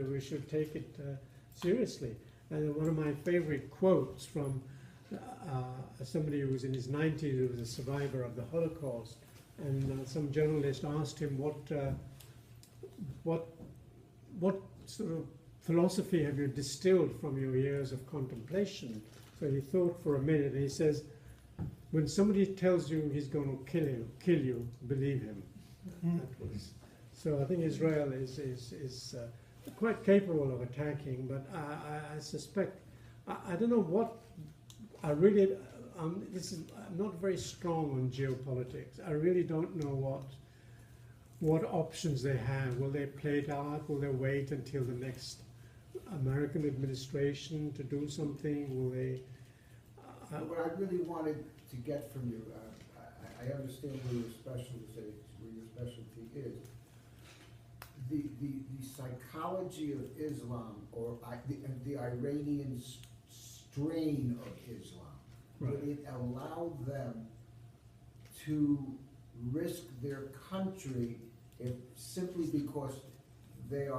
Speaker 2: take it seriously. And one of my favorite quotes from somebody who was in his 90s, who was a survivor of the Holocaust, and some journalist asked him what sort of philosophy have you distilled from your years of contemplation? So he thought for a minute, and he says, when somebody tells you he's going to kill you, believe him. That was. So I think Israel is quite capable of attacking, but I suspect, I don't know what, I really, I'm not very strong on geopolitics. I really don't know what options they have. Will they play it out? Will they wait until the next American administration to do something? Will they?
Speaker 8: What I really wanted to get from you, I understand where your specialty is. The psychology of Islam, or the Iranian strain of Islam,
Speaker 2: Right.
Speaker 8: would it allow them to risk their country if simply because they're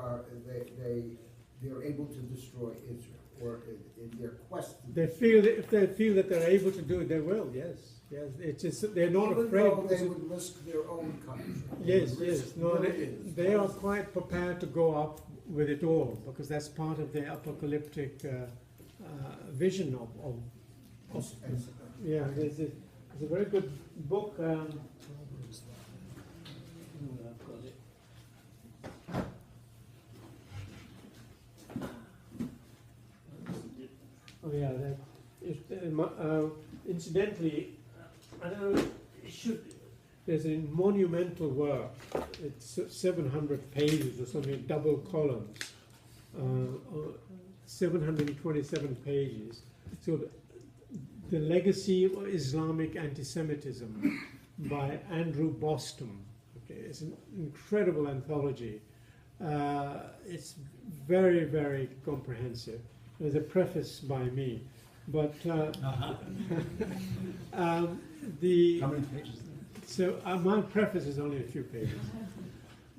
Speaker 8: able to destroy Israel, or in their quest?
Speaker 2: If they feel that they're able to do it, they will. Yes. It's just they're not
Speaker 8: Even
Speaker 2: afraid.
Speaker 8: though they would risk their own country.
Speaker 2: Yes. No, they are quite prepared to go up with it all, because that's part of their apocalyptic vision of yeah. There's a very good book. Oh yeah, incidentally, I don't know. There's a monumental work. It's 700 pages or something, double columns, 727 pages. So the legacy of Islamic anti-Semitism by Andrew Boston. Okay, it's an incredible anthology. It's very, very comprehensive. There's a preface by me, but
Speaker 9: How many pages?
Speaker 2: So my preface is only a few pages.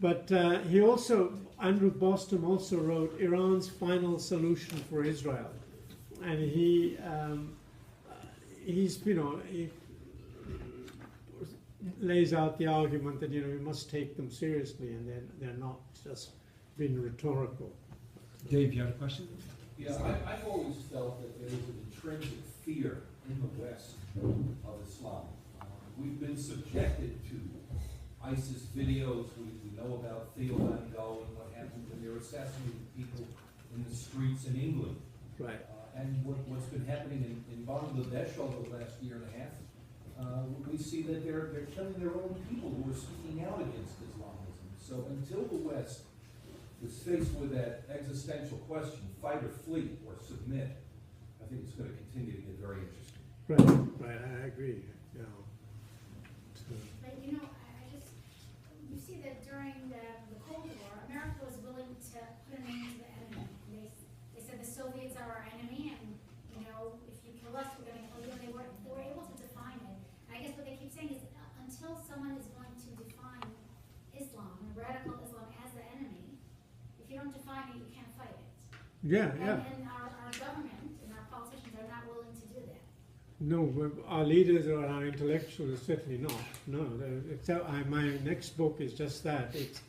Speaker 2: But Andrew Boston also wrote Iran's Final Solution for Israel, and he lays out the argument that we must take them seriously, and they're not just being rhetorical.
Speaker 9: Dave, you have a question?
Speaker 10: Yeah, I've always felt that there is an intrinsic fear in the West of Islam. We've been subjected to ISIS videos. We know about Theo Van Gogh and what happened when they're assassinating people in the streets in England.
Speaker 2: Right.
Speaker 10: And what's been happening in Bangladesh over the last year and a half, we see that they're killing their own people who are speaking out against Islamism. So until the West is faced with that existential question, fight or flee or submit, I think it's going to continue to get very interesting.
Speaker 2: Right, I agree.
Speaker 11: But you know, I just, you see that during the Cold War, America was willing to put an end to the enemy. They said the Soviets are our enemy, and you know, if you kill us, we're going to kill you. And they were able to define it. And I guess what they keep saying is, until someone is going to define Islam, radical Islam, as the enemy, if you don't define it, you can't fight it.
Speaker 2: Yeah, yeah.
Speaker 11: And our government and our politicians are not willing to do that.
Speaker 2: No, our leaders or our intellectuals certainly not. No, my next book is just that. It's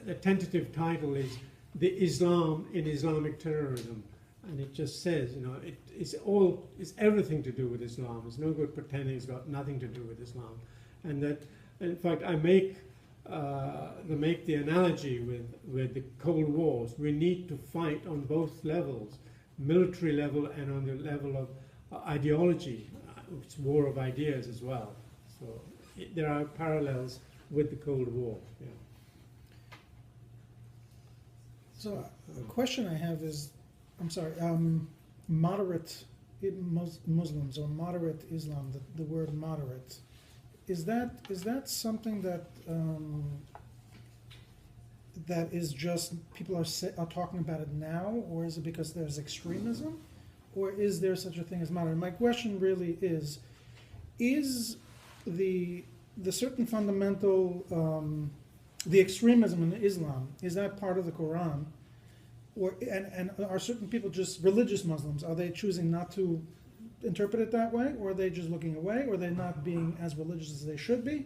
Speaker 2: the tentative title is "The Islam in Islamic Terrorism," and it just says, you know, it's everything to do with Islam. It's no good pretending it's got nothing to do with Islam, and that, in fact, I make the analogy with the Cold Wars. We need to fight on both levels, military level and on the level of ideology. It's war of ideas as well. So there are parallels with the Cold War. Yeah.
Speaker 5: So a question I have is, I'm sorry, moderate Muslims or moderate Islam, the word moderate, is that something that that is just people are talking about it now, or is it because there's extremism, or is there such a thing as moderate? My question really is the certain fundamental the extremism in Islam, is that part of the Quran? Or, and are certain people just religious Muslims? Are they choosing not to interpret it that way? Or are they just looking away? Or are they not being as religious as they should be?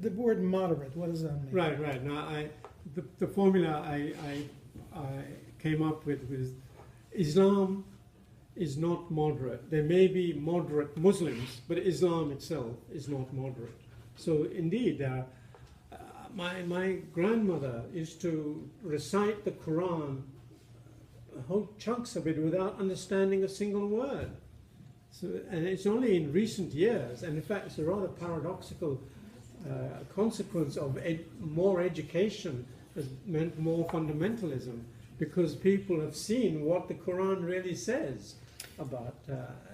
Speaker 5: The word moderate, what does that mean?
Speaker 2: Right. Now, the formula I came up with was Islam is not moderate. There may be moderate Muslims, but Islam itself is not moderate. So indeed, my grandmother used to recite the Quran, whole chunks of it, without understanding a single word. So, and it's only in recent years, and in fact it's a rather paradoxical consequence of more education has meant more fundamentalism, because people have seen what the Quran really says about,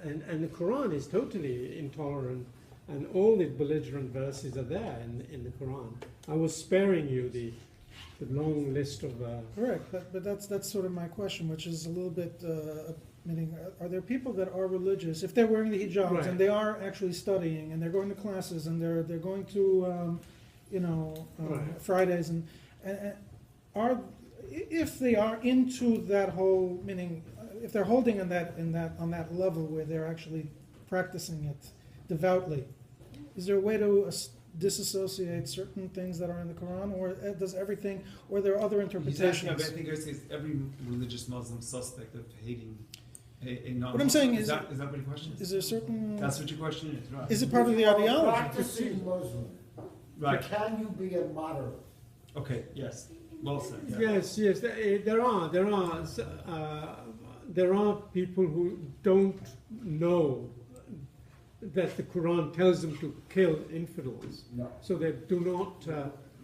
Speaker 2: and the Quran is totally intolerant. And all the belligerent verses are there in the Quran. I was sparing you the long list of.
Speaker 5: Correct, but that's sort of my question, which is a little bit. Meaning, are there people that are religious if they're wearing the hijabs
Speaker 2: Right.
Speaker 5: and they are actually studying and they're going to classes and they're going to,
Speaker 2: Right.
Speaker 5: Fridays and are if they are into that whole meaning, if they're holding on that level where they're actually practicing it devoutly, is there a way to disassociate certain things that are in the Quran, or does everything, or are there other interpretations?
Speaker 1: I think I say every religious Muslim suspect of hating a non.
Speaker 5: What I'm saying is
Speaker 1: that what your question is?
Speaker 5: Is there certain?
Speaker 1: That's what your question is, right?
Speaker 5: Is it part of the
Speaker 8: You are a
Speaker 5: ideology?
Speaker 8: practicing Muslim.
Speaker 1: Right.
Speaker 8: Can you be a moderate?
Speaker 1: Okay. Yes. Well said. Yeah.
Speaker 2: Yes. There are people who don't know that the Quran tells them to kill infidels,
Speaker 8: No.
Speaker 2: so they do not.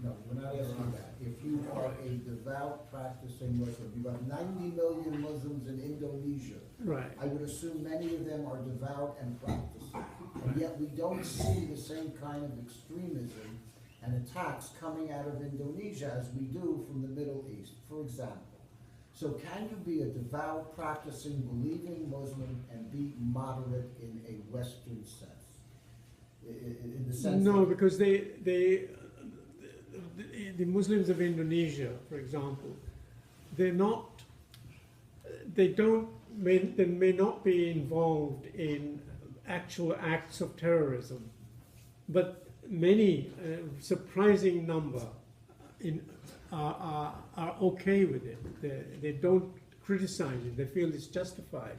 Speaker 8: No, we're not asking that. If you are a devout practicing Muslim, you have 90 million Muslims in Indonesia.
Speaker 2: Right.
Speaker 8: I would assume many of them are devout and practicing. And yet we don't see the same kind of extremism and attacks coming out of Indonesia as we do from the Middle East, for example. So can you be a devout, practicing, believing Muslim and be moderate in a Western sense? In the sense
Speaker 2: No,
Speaker 8: that
Speaker 2: because the Muslims of Indonesia, for example, they may not be involved in actual acts of terrorism, but many, surprising number, are okay with it. They don't criticize it. They feel it's justified.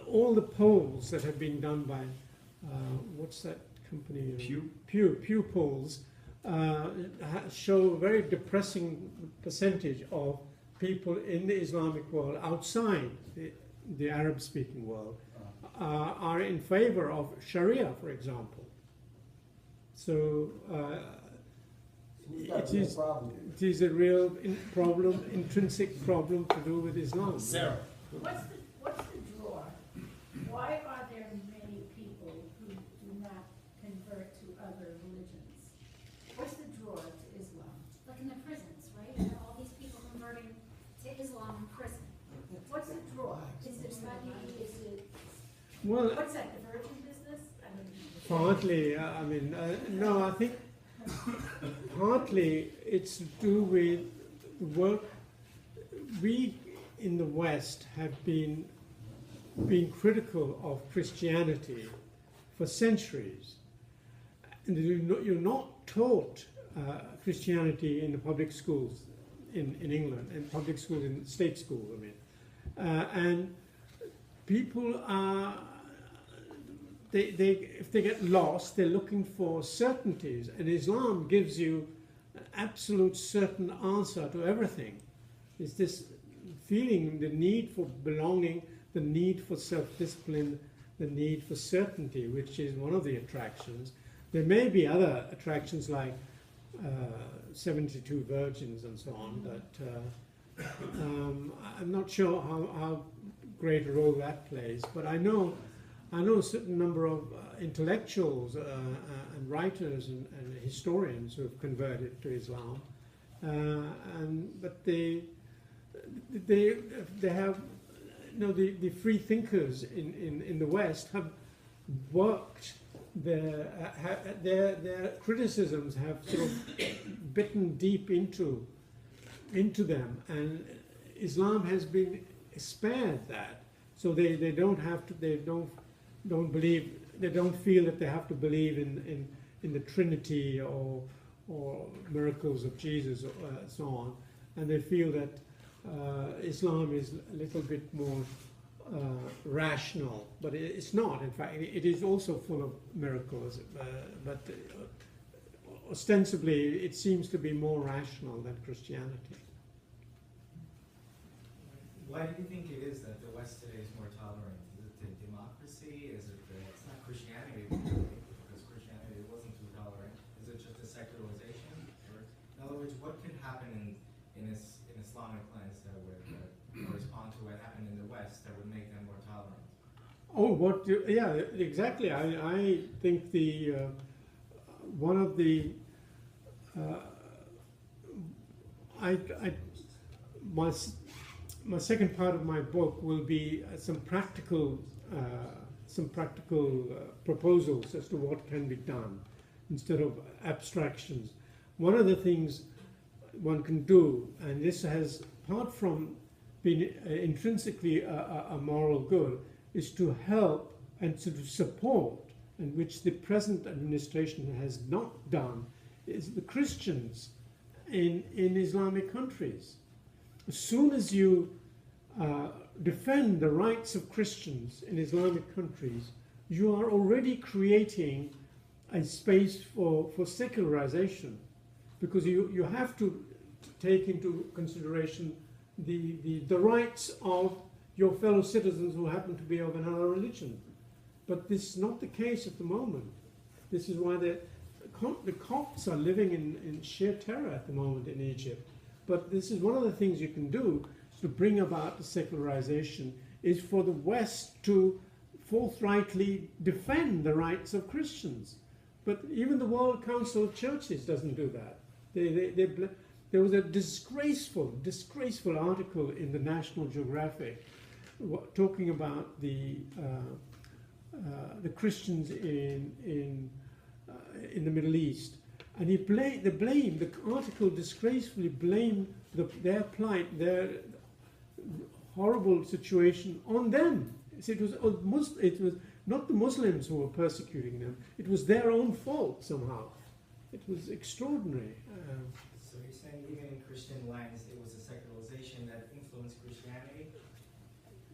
Speaker 2: All the polls that have been done by what's that company? Pew polls show a very depressing percentage of people in the Islamic world outside the Arab-speaking world are in favor of Sharia, for example. So
Speaker 8: we've got
Speaker 2: it
Speaker 8: a real
Speaker 2: is
Speaker 8: problem.
Speaker 2: it is a real problem, intrinsic problem to do with Islam.
Speaker 1: Sarah.
Speaker 11: What's the draw? Why are there many people who do not Islam in prison. What's the draw? Is it money? Is it,
Speaker 2: Well,
Speaker 11: what's that, the virgin business? I mean,
Speaker 2: partly, no, I think partly it's to do with the work. We in the West have been critical of Christianity for centuries. And you're not taught Christianity in the public schools in England, and public schools, in state schools, I mean. And people are, if they get lost, they're looking for certainties. And Islam gives you an absolute certain answer to everything. It's this feeling, the need for belonging, the need for self-discipline, the need for certainty, which is one of the attractions. There may be other attractions like 72 virgins and so on, but I'm not sure how great a role that plays. But I know a certain number of intellectuals and writers and historians who have converted to Islam, but they have, the free thinkers in the West have worked. Their criticisms have sort of bitten deep into them, and Islam has been spared that. So they don't have to. They don't believe. They don't feel that they have to believe in the Trinity or miracles of Jesus or so on, and they feel that Islam is a little bit more rational, but it's not. In fact, it is also full of miracles, but ostensibly it seems to be more rational than Christianity.
Speaker 12: Why do you think it is that the West today is more tolerant? Is it the democracy? Is it it's not Christianity, because Christianity wasn't too tolerant. Is it just the secularization? Or, in other words, what could happen in Islamic lands that would correspond to what happened in the West that would make them more tolerant?
Speaker 2: Oh, yeah, exactly. I think one of the my second part of my book will be some practical proposals as to what can be done instead of abstractions. One of the things one can do, and this has, apart from being intrinsically a moral good, is to help and to support, and which the present administration has not done, is the Christians in Islamic countries. As soon as you defend the rights of Christians in Islamic countries, you are already creating a space for secularization, because you have to take into consideration the rights of your fellow citizens who happen to be of another religion. But this is not the case at the moment. This is why the Copts are living in sheer terror at the moment in Egypt. But this is one of the things you can do to bring about the secularization, is for the West to forthrightly defend the rights of Christians. But even the World Council of Churches doesn't do that. There was a disgraceful article in the National Geographic talking about the Christians in the Middle East, and the article disgracefully blamed their plight, their horrible situation on them. It was not the Muslims who were persecuting them; it was their own fault somehow. It was extraordinary.
Speaker 12: So you're saying even in Christian lands, it was a secularization that influenced Christianity?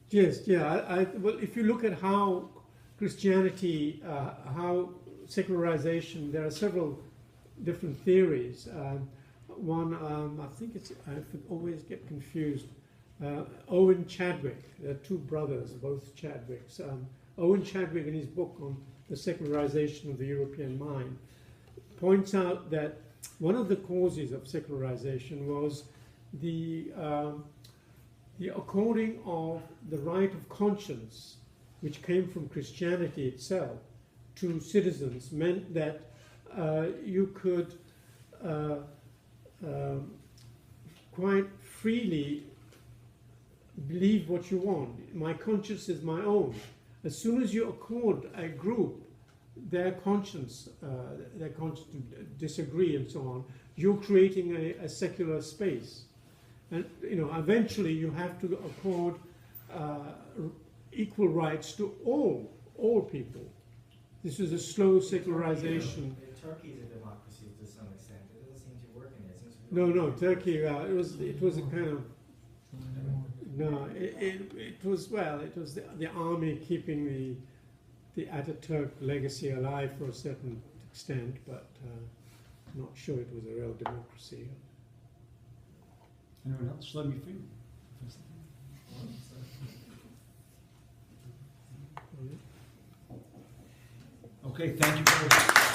Speaker 2: Yes, yeah. Well, if you look at how Christianity, how secularization, there are several different theories. One, I think I always get confused. Owen Chadwick, there are two brothers, both Chadwicks. Owen Chadwick, in his book on the secularization of the European mind, points out that one of the causes of secularization was the according of the right of conscience, which came from Christianity itself, to citizens, meant that you could quite freely believe what you want. My conscience is my own. As soon as you accord a group their conscience to disagree and so on, you're creating a secular space. And eventually you have to accord equal rights to all people. This is a slow secularization.
Speaker 12: Turkey is a democracy to some extent. It doesn't seem to work in there. It seems to be
Speaker 2: No, Turkey. It was a kind of no. It was the army keeping the Ataturk legacy alive for a certain extent, but I'm not sure it was a real democracy.
Speaker 9: Anyone else? Let me think. Okay, thank you very much.